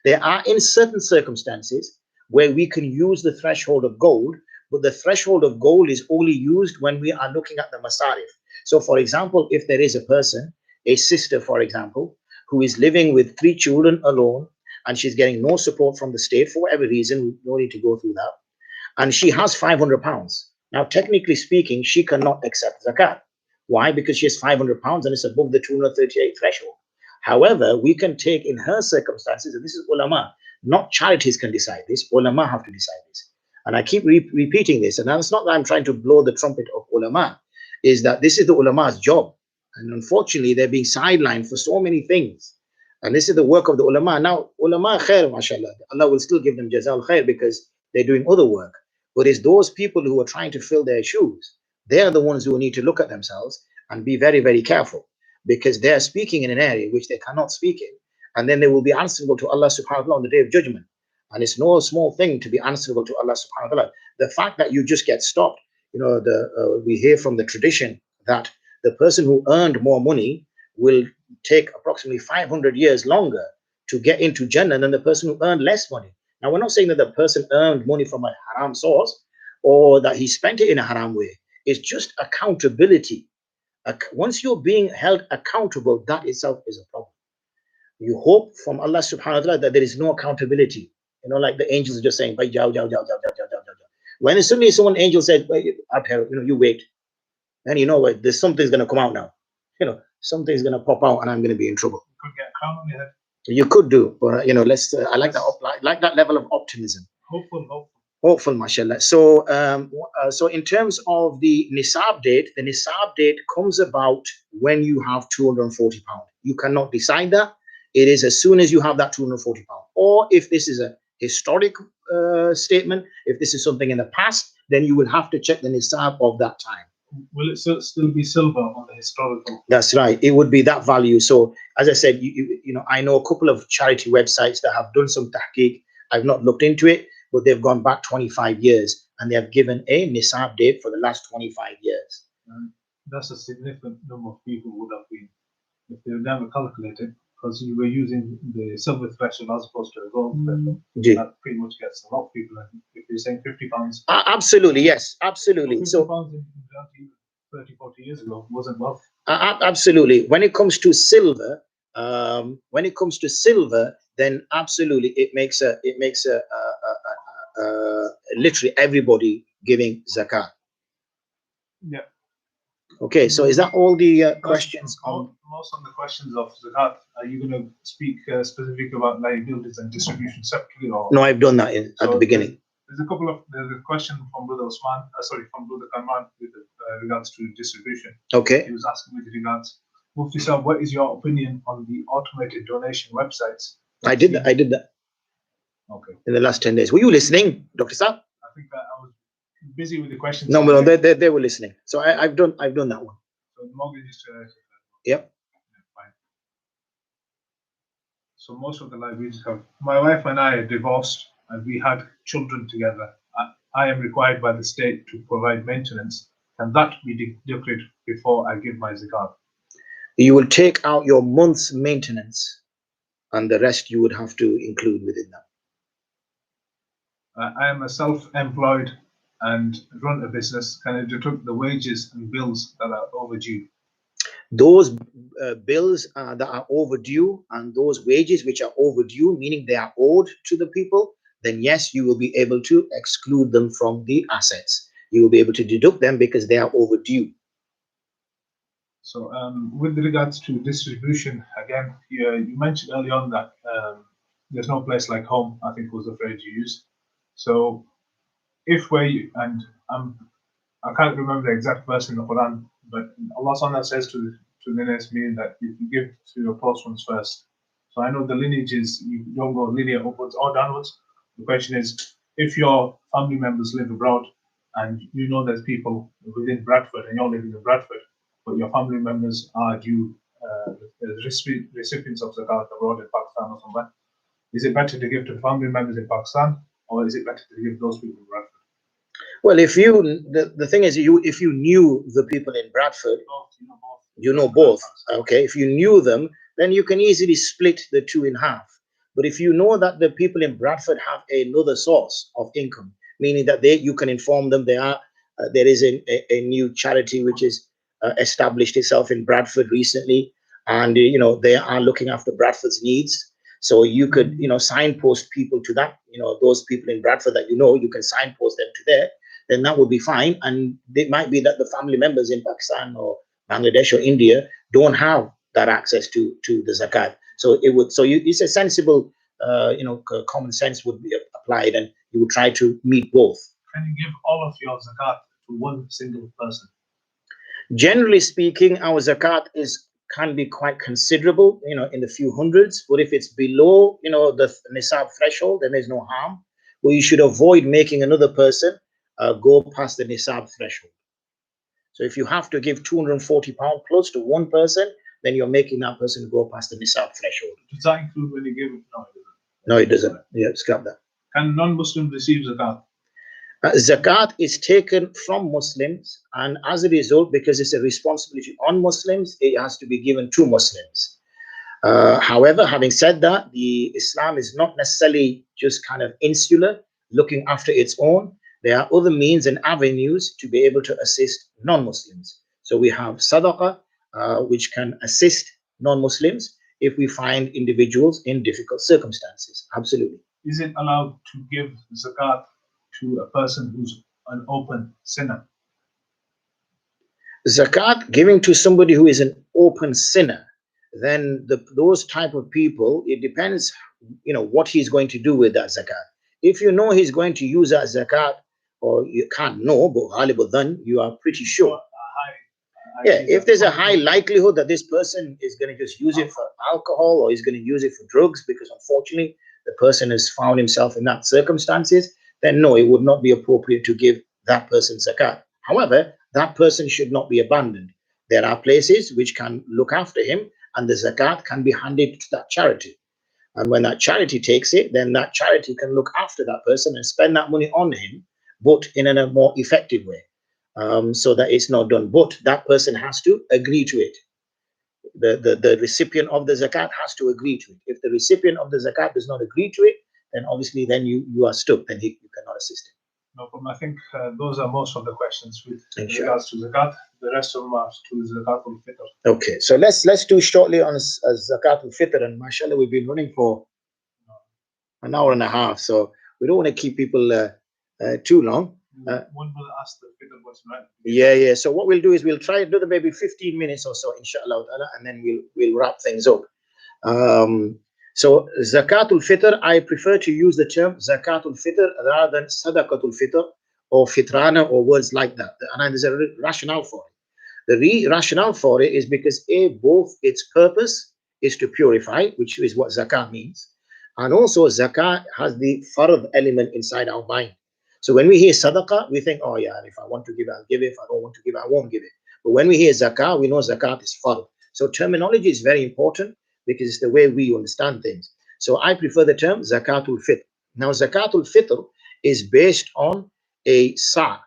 There are in certain circumstances where we can use the threshold of gold, but the threshold of gold is only used when we are looking at the masarif. So for example, if there is a person, a sister, for example, who is living with 3 children alone, and she's getting no support from the state for whatever reason, we don't need to go through that, and she has 500 pounds. Now, technically speaking, she cannot accept zakat. Why? Because she has 500 pounds and it's above the 238 threshold. However, we can take in her circumstances, and this is ulama, not charities can decide this, ulama have to decide this. And I keep repeating this, and it's not that I'm trying to blow the trumpet of ulama, is that this is the ulama's job. And unfortunately, they're being sidelined for so many things. And this is the work of the ulama. Now, ulama khair, mashallah, Allah will still give them jazal khair because they're doing other work. But it's those people who are trying to fill their shoes. They're the ones who need to look at themselves and be very, very careful, because they're speaking in an area which they cannot speak in. And then they will be answerable to Allah subhanahu wa ta'ala on the day of judgment. And it's no small thing to be answerable to Allah subhanahu wa ta'ala. The fact that you just get stopped, we hear from the tradition that the person who earned more money will take approximately 500 years longer to get into Jannah than the person who earned less money. Now, we're not saying that the person earned money from a haram source or that he spent it in a haram way. It's just accountability. Once you're being held accountable, that itself is a problem. You hope from Allah subhanahu wa ta'ala that there is no accountability. Like the angels are just saying, when suddenly someone angel said, you wait. And there's something's going to come out now. Something's going to pop out and I'm going to be in trouble. You could get a crown on your head. You could do, but I like that level of optimism. Hopeful, mashallah. So in terms of the nisab date comes about when you have 240 pounds. You cannot decide that. It is as soon as you have that 240 pounds. Or if this is a historic statement, if this is something in the past, then you will have to check the nisab of that time. Will it still be silver on the historical? That's right. It would be that value. So as I said, I know a couple of charity websites that have done some tahqiq. I've not looked into it, but they've gone back 25 years and they have given a nisab date for the last 25 years. That's a significant number of people would have been, if they were never calculated, because you were using the silver threshold as opposed to a gold threshold. That pretty much gets a lot of people. If you're saying 50 pounds. Absolutely, yes, absolutely. 50 pounds in 30, 40 years ago wasn't wealth. Absolutely. When it comes to silver, then absolutely it makes literally everybody giving zakat. Yeah. Okay, so is that all the questions? Most of the questions of zakat, are you going to speak specific about liabilities and distribution separately? Or? No, I've done that at the beginning. There's a question from Brother Usman, from Brother Kamran with regards to distribution. Okay. He was asking with regards, Mufti Sahib, what is your opinion on the automated donation websites? I did that. Okay. In the last 10 days. Were you listening, Dr. Saab? I think I was busy with the questions. No, they were listening. So I've done that one. So the mortgage is Yep. Fine. So most of the liabilities have. My wife and I are divorced, and we had children together. I am required by the state to provide maintenance. can that be deducted before I give my zakat? You will take out your month's maintenance, and the rest you would have to include within that. I am a self-employed and run a business. Can I deduct the wages and bills that are overdue? Those bills that are overdue and those wages which are overdue, meaning they are owed to the people, then yes, you will be able to exclude them from the assets. You will be able to deduct them because they are overdue. So with regards to distribution, again, you mentioned early on that there's no place like home, I think was the phrase you used. So if and I can't remember the exact verse in the Quran, but Allah Subhanahu says to the next meaning that you give to your close ones first. So I know the lineage is, you don't go linear upwards or downwards. The question is, if your family members live abroad and you know there's people within Bradford and you're living in Bradford, but your family members are due recipients of zakat abroad in Pakistan or somewhere, is it better to give to family members in Pakistan, or is it better to give those people in Bradford? Well, if you the thing is, if you knew the people in Bradford, you know both. Okay, if you knew them, then you can easily split the two in half. But if you know that the people in Bradford have another source of income, meaning that you can inform them there is a new charity which is established itself in Bradford recently, and they are looking after Bradford's needs. So you could signpost people to that. Those people in Bradford that you can signpost them to there. Then that would be fine. And it might be that the family members in Pakistan or Bangladesh or India don't have that access to the zakat. So it's a sensible, common sense would be applied, and you would try to meet both. Can you give all of your zakat to one single person? Generally speaking, our zakat can be quite considerable, in the few hundreds. But if it's below, the nisab threshold, then there's no harm. But you should avoid making another person go past the nisab threshold. So if you have to give £240 plus to one person, then you're making that person go past the nisab threshold. Does that include when you give it? No, it doesn't. Yeah, scrap that. Can non-Muslims receive zakat? Zakat is taken from Muslims, and as a result, because it's a responsibility on Muslims, it has to be given to Muslims. However, having said that, the Islam is not necessarily just kind of insular, looking after its own. There are other means and avenues to be able to assist non-Muslims. So we have Sadaqah, which can assist non-Muslims if we find individuals in difficult circumstances. Absolutely. Is it allowed to give zakat to a person who's an open sinner? Zakat giving to somebody who is an open sinner, then those type of people, it depends, what he's going to do with that zakat. If you know he's going to use that zakat, or you can't know, but then you are pretty sure. Yeah, if there's a high likelihood that this person is going to just use it for alcohol or he's going to use it for drugs, because unfortunately the person has found himself in that circumstances, then no, it would not be appropriate to give that person zakat. However, that person should not be abandoned. There are places which can look after him, and the zakat can be handed to that charity. And when that charity takes it, then that charity can look after that person and spend that money on him, but in a more effective way, so that it's not done. But that person has to agree to it. The recipient of the zakat has to agree to it. If the recipient of the zakat does not agree to it, then obviously then you are stuck. Then you cannot assist him. No problem. I think those are most of the questions with regards to zakat. The rest of them are to Zakahul Fitr. Okay, so let's do shortly on Zakahul Fitr, and mashallah, we've been running for an hour and a half, so we don't want to keep people too long. One will ask the Fitr what's right. Yeah. So what we'll do is we'll try another maybe 15 minutes or so, inshallah, and then we'll wrap things up. So Zakatul Fitr, I prefer to use the term Zakatul Fitr rather than Sadaqatul Fitr or Fitrana or words like that. And there's a rationale for it. The rationale for it is because both its purpose is to purify, which is what Zakah means, and also Zakah has the fard element inside our mind. So when we hear Sadaqah, we think, oh yeah, if I want to give, I'll give it. If I don't want to give, I won't give it. But when we hear Zakah, we know Zakat is fard. So terminology is very important because it's the way we understand things. So I prefer the term Zakatul Fitr. Now, Zakatul Fitr is based on a sa'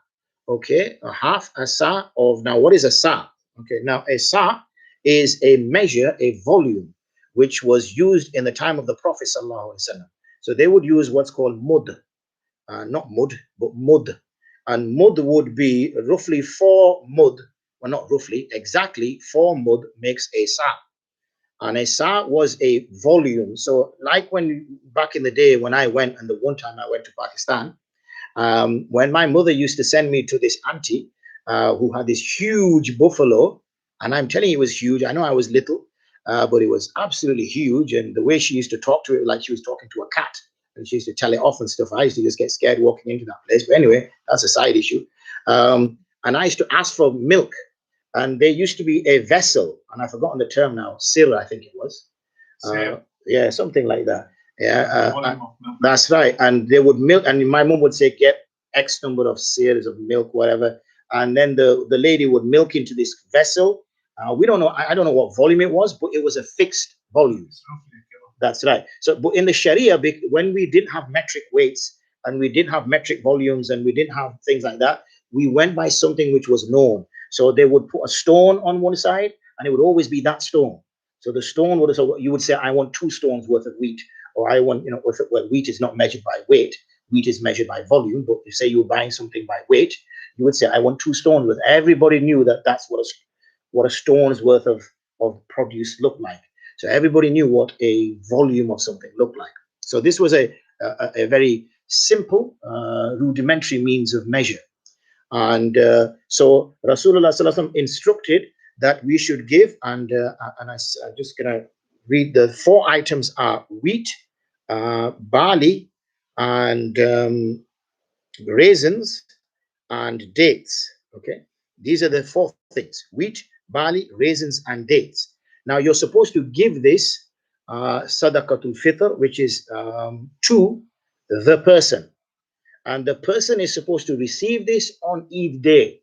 okay, a half a sa of, now what is a sa? Okay, now a sa is a measure, a volume, which was used in the time of the Prophet sallallahu alaihi wasallam. So they would use what's called mud, not mud, but mud. And mud would be roughly 4 mud, well, not roughly, exactly 4 mud makes a sa. And a sa was a volume. So like when back in the day when I went, and the one time I went to Pakistan, when my mother used to send me to this auntie who had this huge buffalo, and I'm telling you, it was huge. I know I was little, but it was absolutely huge. And the way she used to talk to it, like she was talking to a cat, and she used to tell it off and stuff. I used to just get scared walking into that place. But anyway, that's a side issue. And I used to ask for milk, and there used to be a vessel, and I've forgotten the term now, sir, I think it was. Yeah, something like that. Yeah, that's right. And they would milk, and my mom would say, get X number of seers of milk, whatever. And then the lady would milk into this vessel. We don't know, I don't know what volume it was, but it was a fixed volume. That's right. So, but in the Sharia, when we didn't have metric weights, and we didn't have metric volumes, and we didn't have things like that, we went by something which was known. So they would put a stone on one side, and it would always be that stone. So the stone would, so you would say, I want 2 stones worth of wheat, or I want, well, wheat is not measured by weight, wheat is measured by volume. But you say you were buying something by weight, you would say, I want 2 stones worth. Everybody knew that that's what a stone's worth of produce looked like. So everybody knew what a volume of something looked like. So this was a very simple, rudimentary means of measure. And so Rasulullah sallallahu alaihi wasallam instructed that we should give, and I'm just gonna read. The 4 items are wheat, barley, and raisins, and dates. Okay, these are the 4 things: wheat, barley, raisins, and dates. Now you're supposed to give this Sadaqatul Fitr, which is to the person. And the person is supposed to receive this on Eid day.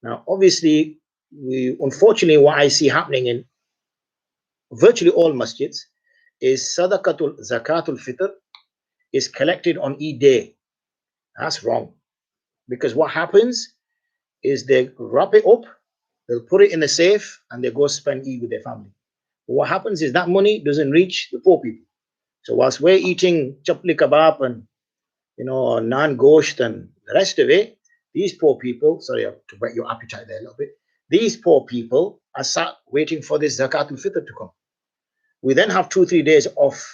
Now, obviously, unfortunately, what I see happening in virtually all masjids is Zakatul Fitr is collected on Eid day. That's wrong. Because what happens is they wrap it up, they'll put it in a safe, and they go spend Eid with their family. But what happens is that money doesn't reach the poor people. So whilst we're eating chapli kebab and naan gosht and the rest of it, these poor people, sorry to whet your appetite there a little bit, these poor people are sat waiting for this Zakatul Fitr to come. We then have 2-3 days off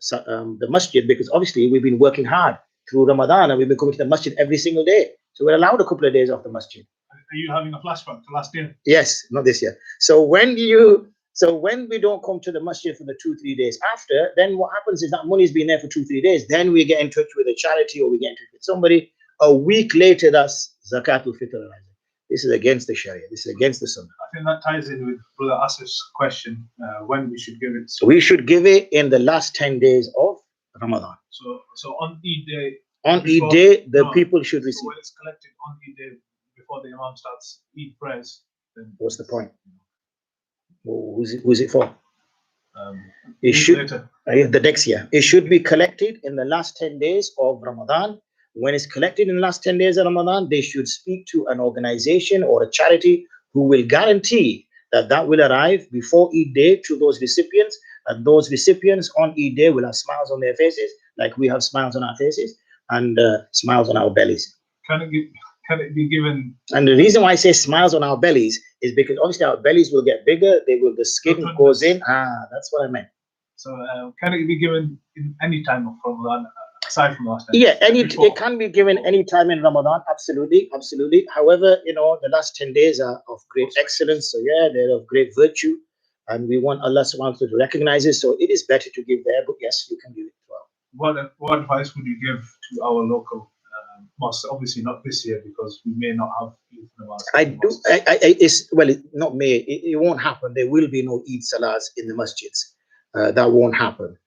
the masjid, because obviously we've been working hard through Ramadan, and we've been coming to the masjid every single day. So we're allowed a couple of days off the masjid. Are you having a flashback to last year? Yes, not this year. So when we don't come to the masjid for the 2-3 days after, then what happens is that money's been there for 2-3 days. Then we get in touch with a charity, or we get in touch with somebody. A week later, that's Zakatul Fitr. This is against the Sharia. This is against the Sunnah. I think that ties in with Brother Asif's question, when we should give it. So we should give it in the last 10 days of Ramadan. So on Eid day. On Eid day, people should receive. So when it's collected on Eid day, before the Imam starts Eid prayers, then what's the point? Who's it for? It should the next year. It should be collected in the last 10 days of Ramadan. When it's collected in the last 10 days of Ramadan, they should speak to an organization or a charity who will guarantee that will arrive before Eid day to those recipients, and those recipients on Eid day will have smiles on their faces, like we have smiles on our faces, and smiles on our bellies. Can it be given? And the reason why I say smiles on our bellies is because obviously our bellies will get bigger. The skin goes in. That's what I meant. So can it be given in any time of Ramadan, aside from last time? Yeah, it can be given any time in Ramadan. Absolutely. However, the last 10 days are of great excellence. So yeah, they're of great virtue, and we want Allah subhanahu wa ta'ala to recognize it. So it is better to give there, but yes, you can give it as well. What advice would you give to our local mosques? Obviously not this year, because we may not have Eid Salahs. Not may. It won't happen. There will be no Eid Salahs in the masjids. That won't happen.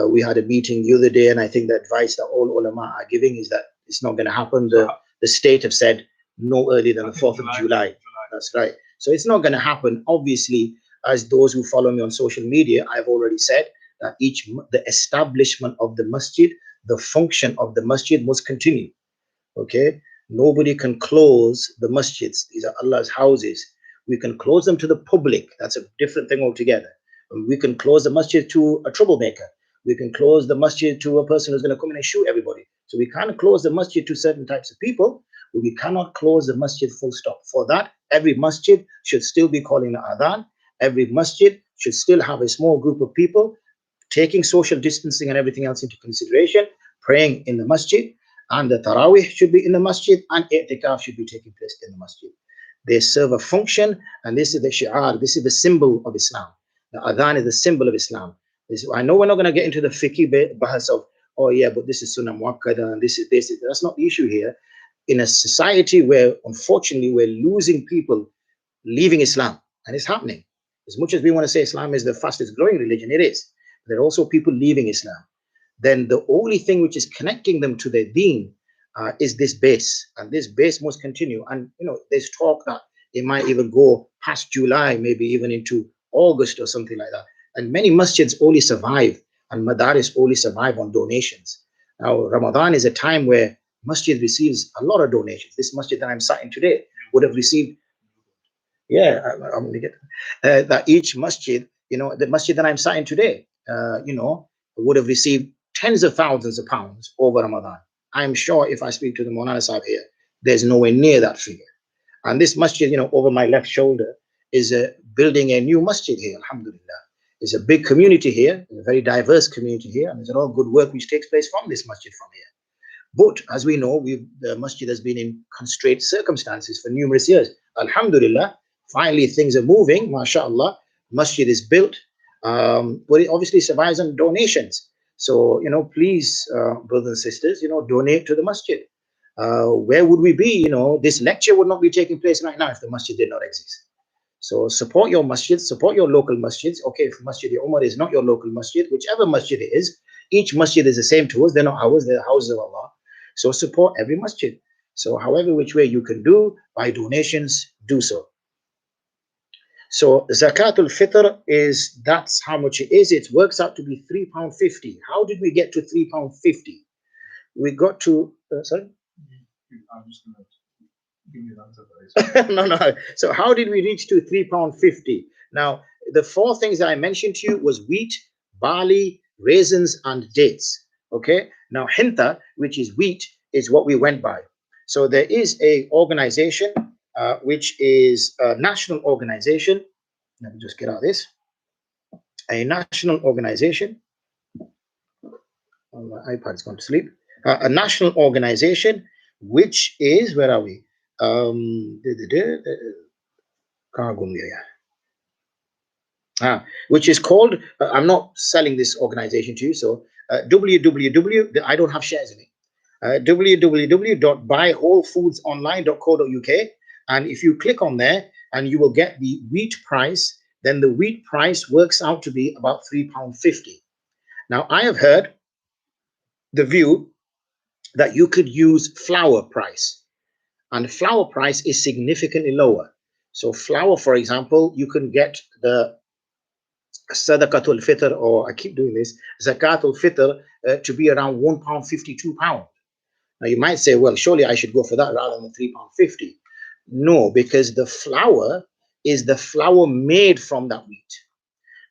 We had a meeting the other day, and I think the advice that all ulama are giving is that it's not going to happen. The state have said no earlier than the 4th of July. That's right. So it's not going to happen. Obviously, as those who follow me on social media, I've already said that the establishment of the masjid, the function of the masjid must continue. Okay. Nobody can close the masjids. These are Allah's houses. We can close them to the public. That's a different thing altogether. We can close the masjid to a troublemaker. We can close the masjid to a person who's going to come in and shoot everybody. So we can't close the masjid to certain types of people, but we cannot close the masjid full stop. For that, every masjid should still be calling the adhan. Every masjid should still have a small group of people taking social distancing and everything else into consideration, praying in the masjid, and the tarawih should be in the masjid, and i'tikaf should be taking place in the masjid. They serve a function, and this is the shi'ar, this is the symbol of Islam. The adhan is the symbol of Islam. I know we're not going to get into the fiqh bahas of, oh yeah, but this is sunnah muakkada, and this is this. That's not the issue here. In a society where, unfortunately, we're losing people leaving Islam, and it's happening. As much as we want to say Islam is the fastest growing religion, it is. There are also people leaving Islam. Then the only thing which is connecting them to their deen is this base, and this base must continue. And there's talk that it might even go past July, maybe even into August or something like that. And many masjids only survive, and madaris only survive on donations. Now, Ramadan is a time where masjid receives a lot of donations. This masjid that I'm sat in today would have received, I'm going to get that each masjid, the masjid that I'm sat in today, would have received tens of thousands of pounds over Ramadan. I'm sure if I speak to the Maulana Sahib here, there's nowhere near that figure. And this masjid, over my left shoulder, is building a new masjid here, alhamdulillah. It's a big community here, a very diverse community here, and there's a lot of good work which takes place from this masjid from here. But as we know, the masjid has been in constrained circumstances for numerous years. Alhamdulillah, finally things are moving, mashallah. Masjid is built, but it obviously survives on donations. So, please, brothers and sisters, donate to the masjid. Where would we be? This lecture would not be taking place right now if the masjid did not exist. So support your masjid, support your local masjids. Okay, if Masjid Umar is not your local masjid, whichever masjid it is, each masjid is the same to us. They're not ours, they're the houses of Allah. So support every masjid. So however which way you can do, by donations, do so. So Zakatul Fitr that's how much it is. It works out to be £3.50. How did we get to £3.50? We got to, sorry? I'm just going to give you an answer. No. So how did we reach to £3.50? Now, the four things that I mentioned to you was wheat, barley, raisins, and dates. Okay? Now, hinta, which is wheat, is what we went by. So there is a organization which is a national organization. Let me just get out of this. A national organization. Oh, my iPad's gone to sleep. A national organization which is, where are we? Which is called, I'm not selling this organization to you, so www, I don't have shares in it. www.buywholefoodsonline.co.uk, and if you click on there and you will get the wheat price, then the wheat price works out to be about £3.50. Now, I have heard the view that you could use flour price, and flour price is significantly lower. So flour, for example, you can get the Sadaqatul al-Fitr, or I keep doing this, Zakatul Fitr, to be around £1.50, £2. Now you might say, well, surely I should go for that rather than £3.50. No, because the flour is the flour made from that wheat.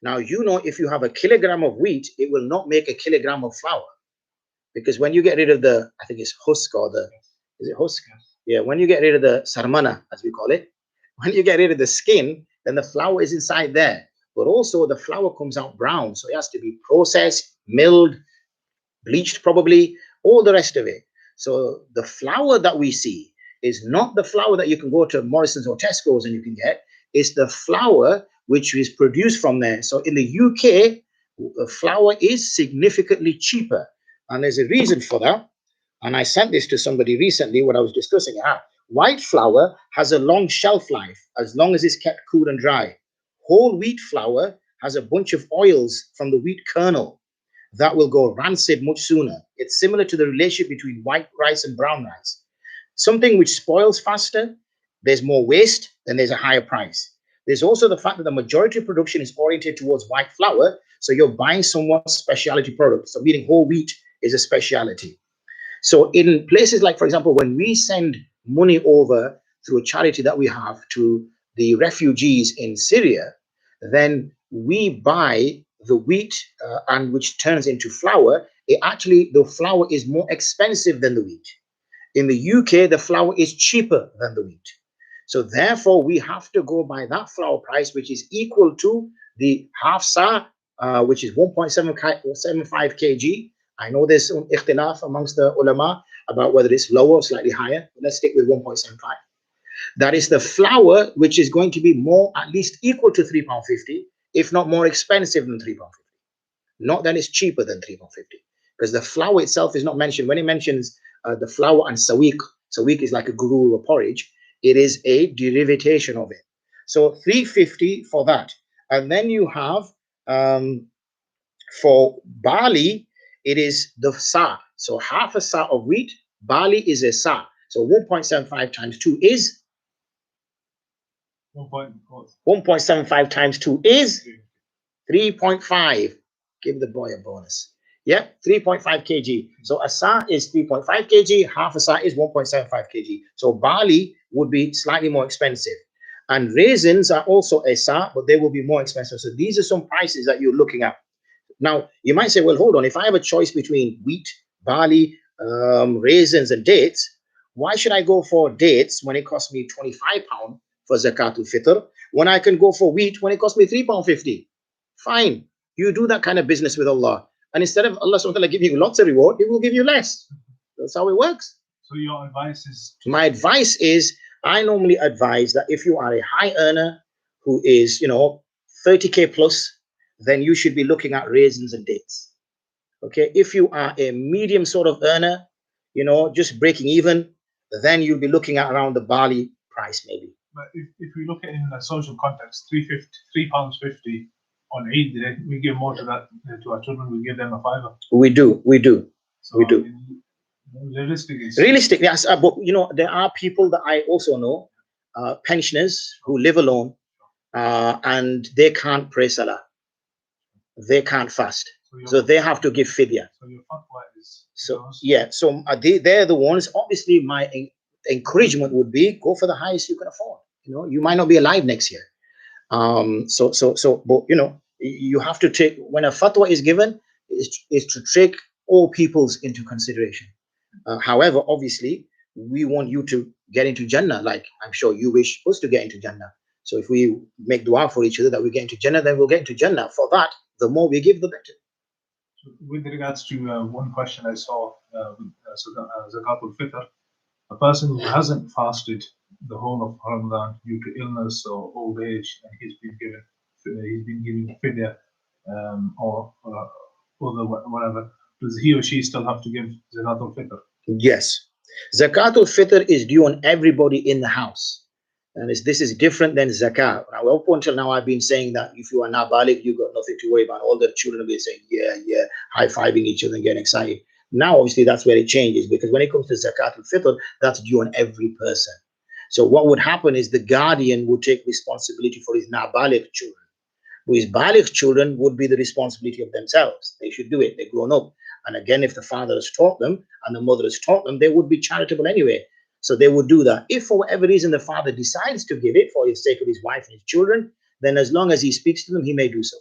Now, if you have a kilogram of wheat, it will not make a kilogram of flour. Because when you get rid of the, I think it's husk, or is it husk? Yeah, when you get rid of the sarmana, as we call it, when you get rid of the skin, then the flour is inside there. But also the flour comes out brown, so it has to be processed, milled, bleached probably, all the rest of it. So the flour that we see is not the flour that you can go to Morrison's or Tesco's and you can get. It's the flour which is produced from there. So in the UK, flour is significantly cheaper. And there's a reason for that. And I sent this to somebody recently when I was discussing it. White flour has a long shelf life as long as it's kept cool and dry. Whole wheat flour has a bunch of oils from the wheat kernel that will go rancid much sooner. It's similar to the relationship between white rice and brown rice. Something which spoils faster, there's more waste, then there's a higher price. There's also the fact that the majority of production is oriented towards white flour, so you're buying someone's specialty product. So meaning whole wheat is a specialty. So in places like, for example, when we send money over through a charity that we have to the refugees in Syria, then we buy the wheat and which turns into flour. The flour is more expensive than the wheat. In the UK, the flour is cheaper than the wheat. So therefore, we have to go by that flour price, which is equal to the half sa, which is 1.75 kg. I know there's some ikhtilaf amongst the ulama about whether it's lower or slightly higher. Let's stick with 1.75. That is the flour, which is going to be more, at least equal to £3.50, if not more expensive than £3.50. Not that it's cheaper than £3.50, because the flour itself is not mentioned. When it mentions the flour and sawiq is like a gurur or porridge. It is a derivation of it. So £3.50 for that. And then you have for barley, it is the sa. So half a sa of wheat, barley is a sa. So 1.75 times 2 is 1.75 times 2 is 3.5. Give the boy a bonus. Yeah, 3.5 kg. So a sa is 3.5 kg, half a sa is 1.75 kg. So barley would be slightly more expensive. And raisins are also a sa, but they will be more expensive. So these are some prices that you're looking at. Now, you might say, well, hold on. If I have a choice between wheat, barley, raisins, and dates, why should I go for dates when it costs me £25 for Zakatul Fitr, when I can go for wheat when it costs me £3.50? Fine. You do that kind of business with Allah. And instead of Allah SWT giving you lots of reward, He will give you less. That's how it works. So your advice is? My advice is, I normally advise that if you are a high earner who is, 30K plus, then you should be looking at raisins and dates. Okay. If you are a medium sort of earner, just breaking even, then you'll be looking at around the barley price maybe. But if we look at it in a social context, £3.50 on Eid, we give more to that to our children. We give them a fiver. We do. So we do. Realistically, yes. But there are people that I also know, pensioners who live alone, and they can't pray salah. They can't fast, so they have to give fidyah. So your fatwa is? So yeah, so they're the ones. Obviously, my encouragement would be go for the highest you can afford. You might not be alive next year. But you have to take, when a fatwa is given, is to take all peoples into consideration. However, obviously, we want you to get into Jannah, like I'm sure you wish us to get into Jannah. So if we make dua for each other that we get into Jannah, then we'll get into Jannah. For that, the more we give, the better. With regards to one question I saw, Zakahul Fitr, a person who hasn't fasted the whole of Ramadan due to illness or old age, and he's been given fidyah or other whatever, does he or she still have to give Zakatul Fitr? Yes. Zakatul Fitr is due on everybody in the house. And this is different than zakah. Now, up until now, I've been saying that if you are not baligh, you've got nothing to worry about. All the children will be saying, yeah, high-fiving each other and getting excited. Now, obviously, that's where it changes, because when it comes to Zakatul Fitr, that's due on every person. So what would happen is the guardian would take responsibility for his nabaligh children. His baligh children would be the responsibility of themselves. They should do it. They're grown up. And again, if the father has taught them and the mother has taught them, they would be charitable anyway. So they would do that. If for whatever reason the father decides to give it for the sake of his wife and his children, then as long as he speaks to them, he may do so.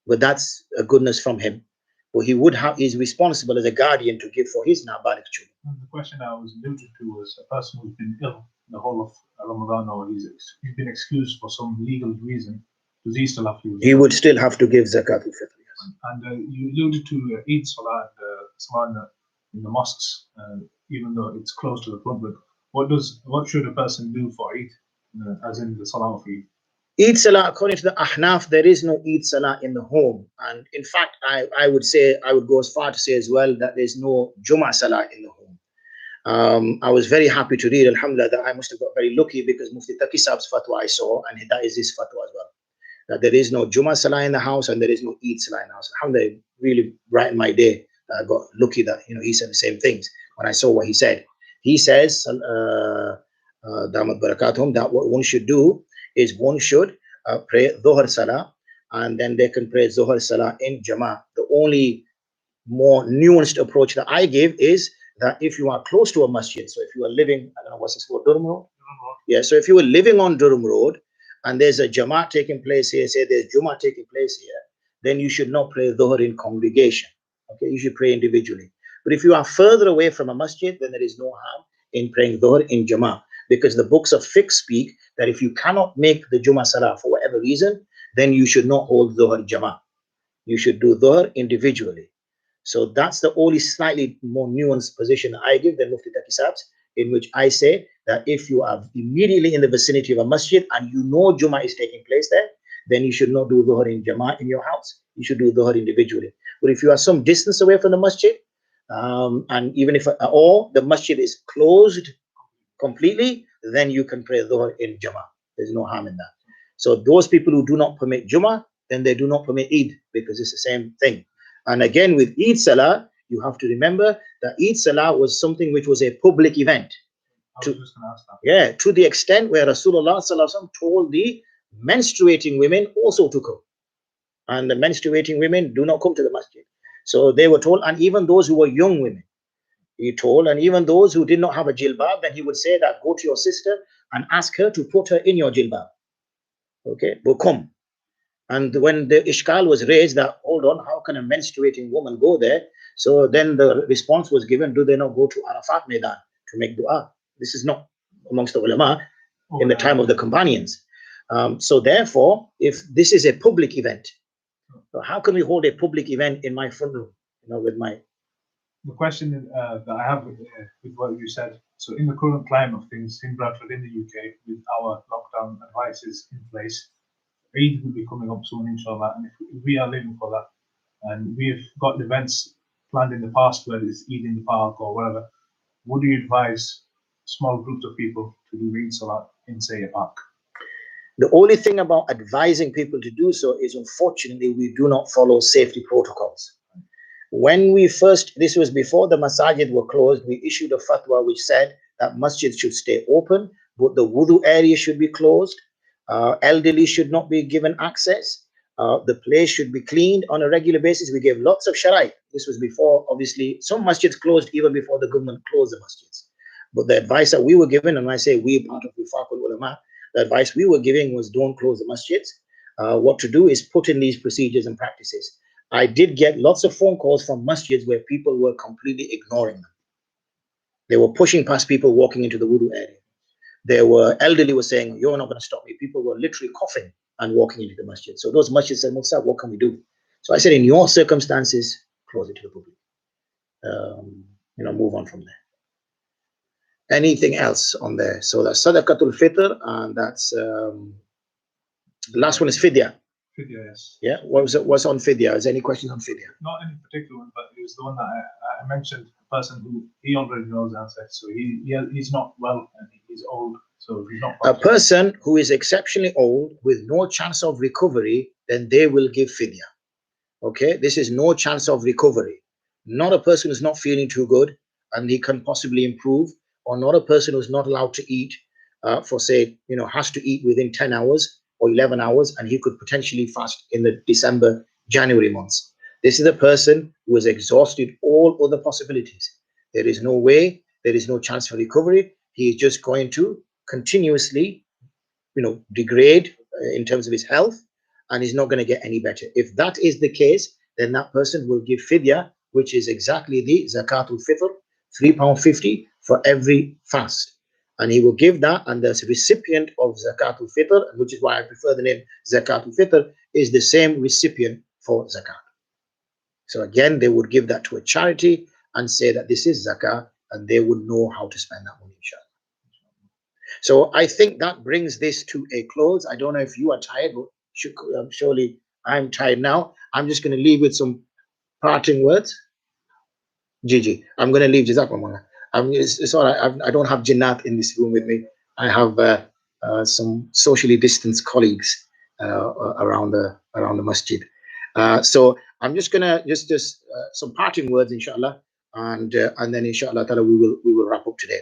But that's a goodness from him. But he's responsible as a guardian to give for his nabaligh children. And the question I was alluding to was a person who's been ill the whole of Ramadan, or he's been excused for some legal reason. Does he still have to? He would still have to give Zakatul Fitr. Yes. And you alluded to Eid Salah and Salah in the mosques, even though it's close to the public. What should a person do for Eid, as in the Salah of Eid? Eid Salah, according to the Ahnaf, there is no Eid Salah in the home. And in fact, I would go as far to say as well that there's no Jummah Salah in the home. I was very happy to read, alhamdulillah, that I must have got very lucky, because Mufti Taqi Saab's fatwa I saw, and that is his fatwa as well. That there is no Jummah Salah in the house and there is no Eid Salah in the house. Alhamdulillah, really brightened my day. I got lucky that he said the same things when I saw what he said. He says, Damat Barakatuhum, that what one should do is one should pray Dhuhr Salah, and then they can pray Dhuhr Salah in Jama'ah. The only more nuanced approach that I give is that if you are close to a masjid, so if you are living, I don't know what's this called, Durham Road? Yeah, so if you were living on Durham Road and there's a Jamaat taking place here, say there's Jummah taking place here, then you should not pray Dhuhr in congregation. Okay, you should pray individually. But if you are further away from a masjid, then there is no harm in praying Dhuhr in Jamaat, because the books of fiqh speak that if you cannot make the Jummah Salah for whatever reason, then you should not hold Dhuhr Jamaat. You should do Dhuhr individually. So that's the only slightly more nuanced position I give than Mufti Taqi Sahib's, in which I say that if you are immediately in the vicinity of a masjid and you know Jummah is taking place there, then you should not do Dhuhr in Jamaat in your house. You should do Dhuhr individually. But if you are some distance away from the masjid, and even if or the masjid is closed completely, then you can pray Dhuhr in Jamaat. There's no harm in that. So those people who do not permit Jummah, then they do not permit Eid, because it's the same thing. And again, with Eid Salah, you have to remember that Eid Salah was something which was a public event. To the extent where Rasulullah Sallallahu Alaihi Wasallam told the menstruating women also to come. And the menstruating women do not come to the masjid. So they were told, and even those who were young women, he told, and even those who did not have a jilbab, then he would say that go to your sister and ask her to put her in your jilbab. Okay, but come. And when the ishkal was raised that, hold on, how can a menstruating woman go there? So then the response was given, do they not go to Arafat Maidan to make dua? This is not amongst the ulama in the time of the companions. So therefore, if this is a public event, so how can we hold a public event in my front room, with my... The question that I have with what you said, so in the current climate of things in Bradford, in the UK, with our lockdown advices in place, Eid will be coming up soon, inshallah, and if we are living for that, and we've got events planned in the past, whether it's Eid in the park or whatever, would you advise small groups of people to do Eid Salah in, say, a park? The only thing about advising people to do so is, unfortunately, we do not follow safety protocols. When we first, this was before the masajid were closed, we issued a fatwa which said that masjids should stay open, but the wudu area should be closed. Elderly should not be given access. The place should be cleaned on a regular basis. We gave lots of sharai. This was before, obviously, some masjids closed even before the government closed the masjids. But the advice that we were given, and when I say we, part of Wifaqul Ulama, the advice we were giving was don't close the masjids. What to do is put in these procedures and practices. I did get lots of phone calls from masjids where people were completely ignoring them. They were pushing past people walking into the wudu area. There were elderly were saying, you're not going to stop me. People were literally coughing and walking into the masjid. So those masjids said, Musa, what can we do? So I said, in your circumstances, close it to the public. Move on from there. Anything else on there? So that's Sadaqatul Fitr, and that's the last one is Fidyah. Fidyah, yes. Yeah, what's on Fidyah? Is there any questions on Fidyah? Not any particular one, but it was the one that I mentioned, a person who he already knows the answer. So he's not well and he's old, so he's not... A person who is exceptionally old with no chance of recovery, then they will give Fidyah. Okay, this is no chance of recovery. Not a person who's not feeling too good and he can possibly improve, or not a person who's not allowed to eat for, say, has to eat within 10 hours or 11 hours, and he could potentially fast in the December, January months. This is a person who has exhausted all other possibilities. There is no way, there is no chance for recovery. He is just going to continuously, degrade in terms of his health, and he's not going to get any better. If that is the case, then that person will give Fidyah, which is exactly the Zakatul Fitr, £3.50 for every fast. And he will give that, and the recipient of Zakatul Fitr, which is why I prefer the name Zakatul Fitr, is the same recipient for Zakat. So again, they would give that to a charity and say that this is Zakah, and they would know how to spend that money, inshallah. So I think that brings this to a close. I don't know if you are tired, but surely I'm tired now. I'm just going to leave with some parting words. Gigi, I'm going to leave. Jazakumullah. It's all right. I don't have Jinnat in this room with me. I have some socially distanced colleagues around the masjid. So I'm just gonna just some parting words, inshallah, and then inshallah ta'ala we will wrap up today.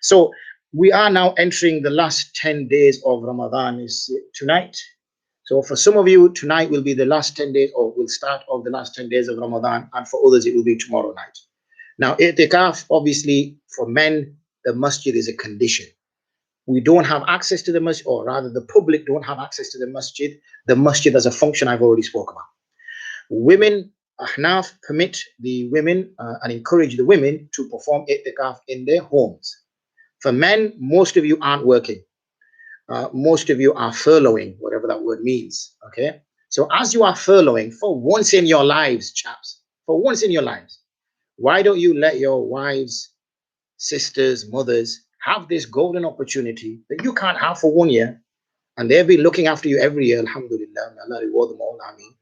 So we are now entering the last 10 days of Ramadan. Is tonight. So for some of you, tonight will be the last 10 days, or will start of the last 10 days of Ramadan, and for others it will be tomorrow night. Now, i'tikaf, obviously, for men, the masjid is a condition. We don't have access to the masjid, or rather, the public don't have access to the masjid. The masjid as a function I've already spoke about. Women, Ahnaf permit the women and encourage the women to perform i'tikaf in their homes. For men, most of you aren't working. Most of you are furloughing, whatever that word means. Okay. So as you are furloughing, for once in your lives, chaps, for once in your lives, why don't you let your wives, sisters, mothers have this golden opportunity that you can't have for 1 year, and they've been looking after you every year, alhamdulillah, Allah reward them all, I mean.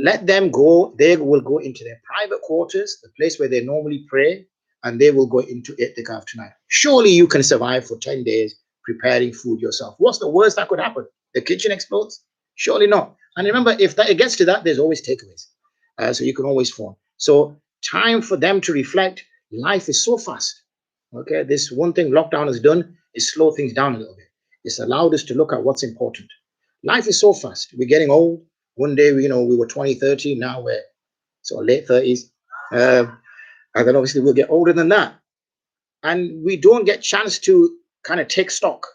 Let them go. They will go into their private quarters, the place where they normally pray, and they will go into i'tikaf tonight. Surely you can survive for 10 days preparing food yourself. What's the worst that could happen? The kitchen explodes? Surely not. And remember, if it gets to that, there's always takeaways. So you can always phone. So time for them to reflect. Life is so fast. Okay, this one thing lockdown has done is slow things down a little bit. It's allowed us to look at what's important. Life is so fast. We're getting old. One day, we were 20, 30. Now we're sort of late 30s. And then obviously we'll get older than that. And we don't get chance to kind of take stock.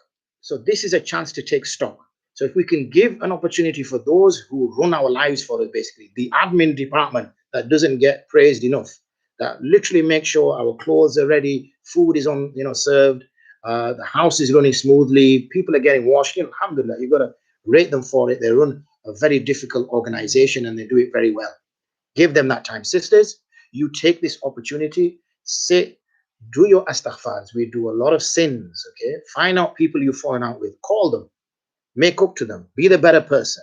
So this is a chance to take stock. So if we can give an opportunity for those who run our lives for us, basically, the admin department that doesn't get praised enough, that literally makes sure our clothes are ready, food is on, served, the house is running smoothly, people are getting washed. Alhamdulillah, you've got to rate them for it. They run a very difficult organization and they do it very well. Give them that time. Sisters, you take this opportunity, sit, do your astaghfars. We do a lot of sins, okay? Find out people you've fallen out with, call them, make up to them, be the better person,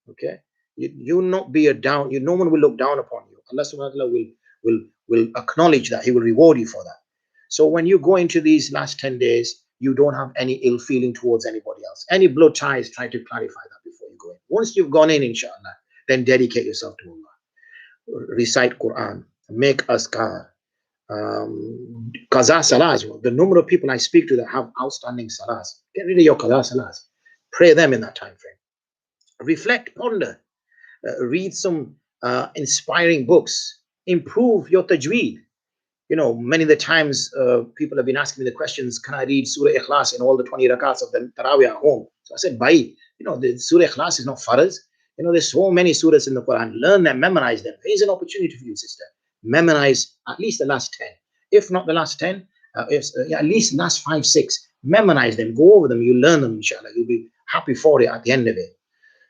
okay? You not be a down, no one will look down upon you. Allah subhanahu wa ta'ala will acknowledge that. He will reward you for that. So when you go into these last 10 days, you don't have any ill feeling towards anybody else. Any blood ties, try to clarify that before you go in. Once you've gone in, inshallah, then dedicate yourself to Allah. Recite Quran, make azkar, qaza salahs. The number of people I speak to that have outstanding salahs, get rid of your qaza salahs. Pray them in that time frame. Reflect, ponder, read some inspiring books, improve your tajweed. Many of the times people have been asking me the questions, can I read Surah Ikhlas in all the 20 rakats of the Taraweeh at home? So I said, bhai, the Surah Ikhlas is not faraz. There's so many surahs in the Quran. Learn them, memorize them. Here's an opportunity for you, sister. Memorize at least the last 10. If not the last 10, at least the last 5, 6. Memorize them, go over them, you learn them, inshallah. You'll be happy for it at the end of it.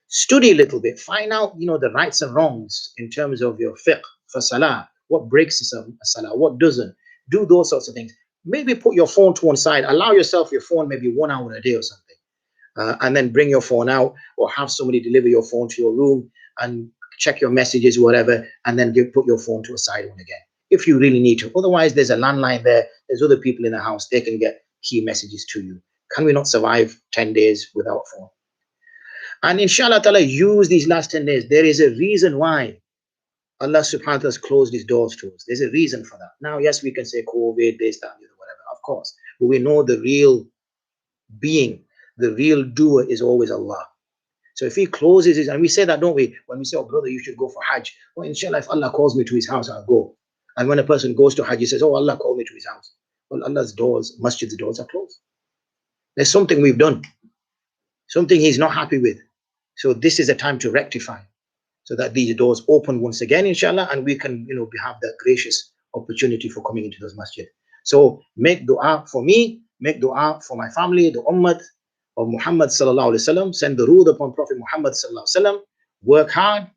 Study a little bit, find out, the rights and wrongs in terms of your fiqh for salah. What breaks a salah, what doesn't. Do those sorts of things. Maybe put your phone to one side. Allow yourself your phone maybe 1 hour a day or something. And then bring your phone out, or have somebody deliver your phone to your room and check your messages, whatever, and then put your phone to a side one again, if you really need to. Otherwise, there's a landline there. There's other people in the house. They can get key messages to you. Can we not survive 10 days without phone? And inshallah ta'ala, use these last 10 days. There is a reason why Allah subhanahu wa ta'ala has closed his doors to us. There's a reason for that. Now, yes, we can say COVID, this, that, whatever, of course. But we know the real being, the real doer is always Allah. So if he closes his, and we say that, don't we? When we say, oh brother, you should go for Hajj. Well, inshallah, if Allah calls me to his house, I'll go. And when a person goes to Hajj, he says, oh, Allah called me to his house. Well, Allah's doors, masjid's doors are closed. There's something we've done, something he's not happy with. So this is a time to rectify, so that these doors open once again, inshallah, and we can, have that gracious opportunity for coming into those masjid. So make dua for me, make dua for my family, the ummah of Muhammad sallallahu alaihi wasallam. Send the rood upon Prophet Muhammad sallallahu alaihi wasallam. Work hard,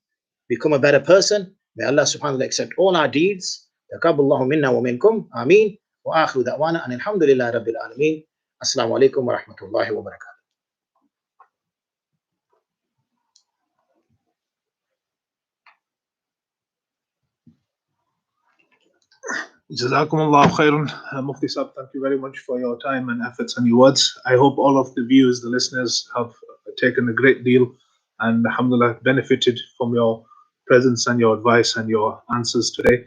become a better person. May Allah subhanahu wa ta'ala accept all our deeds. Taqabbalallahu minna wa minkum. Ameen. Wa akhiru da'wana and alhamdulillah rabbil alameen. Assalamu alaikum wa rahmatullahi wa barakatuh. Jazakumullah khairan, Mufti Sahib. Thank you very much for your time and efforts and your words. I hope all of the viewers, the listeners, have taken a great deal and alhamdulillah benefited from your presence and your advice and your answers today.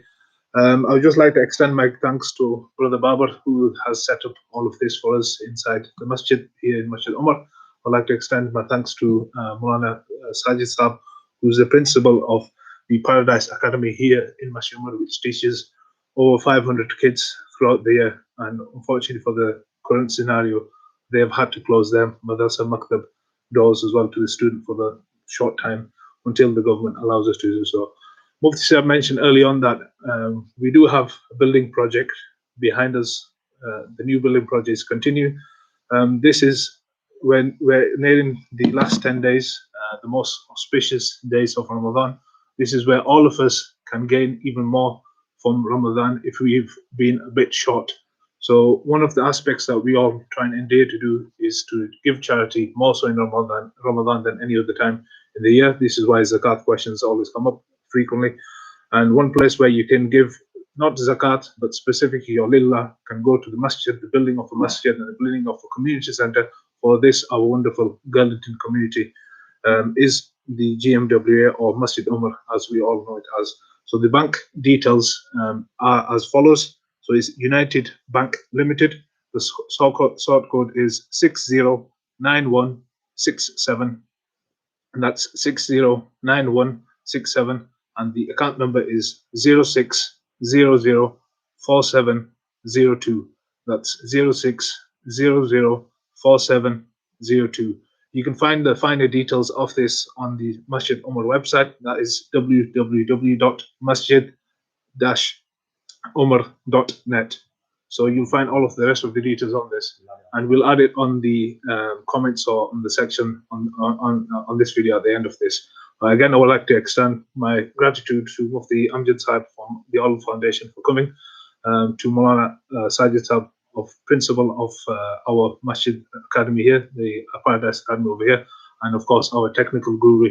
I would just like to extend my thanks to Brother Babar, who has set up all of this for us inside the masjid here in Masjid Umar. I'd like to extend my thanks to Maulana Sajid Sahib, who is the principal of the Paradise Academy here in Masjid Umar, which teaches over 500 kids throughout the year, and unfortunately for the current scenario, they have had to close their madrasa maktab doors as well to the student for the short time until the government allows us to do so. Mufti Sahib mentioned early on that we do have a building project behind us. The new building projects continue. This is when we're nearing the last 10 days, the most auspicious days of Ramadan. This is where all of us can gain even more from Ramadan if we've been a bit short. So one of the aspects that we all try and endear to do is to give charity more so in Ramadan than any other time in the year. This is why zakat questions always come up frequently. And one place where you can give not zakat, but specifically your lillah, can go to the masjid, the building of a masjid and the building of a community center for this, our wonderful Girlington community, is the GMWA or Masjid Umar, as we all know it as. So the bank details are as follows. So it's United Bank Limited. The sort code is 609167, and that's 609167, and the account number is 06004702. That's 06004702. You can find the finer details of this on the Masjid Umar website. That is www.masjid-umar.net. So you'll find all of the rest of the details on this, and we'll add it on the comments or on the section on this video at the end of this. Again, I would like to extend my gratitude to Mufti Amjad Sahib from the Olive Foundation for coming, to Maulana Sajid Sahib, of principal of our Masjid Academy here, the Paradise Academy over here, and of course our technical guru,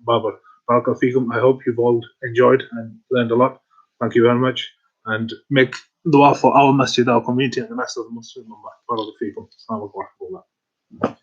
Babar. Barakallahu feekum. I hope you've all enjoyed and learned a lot. Thank you very much, and make dua for our masjid, our community, and the rest of the Muslim Ummah. Barakallahu feekum. Assalamu alaikum wa rahmatullah.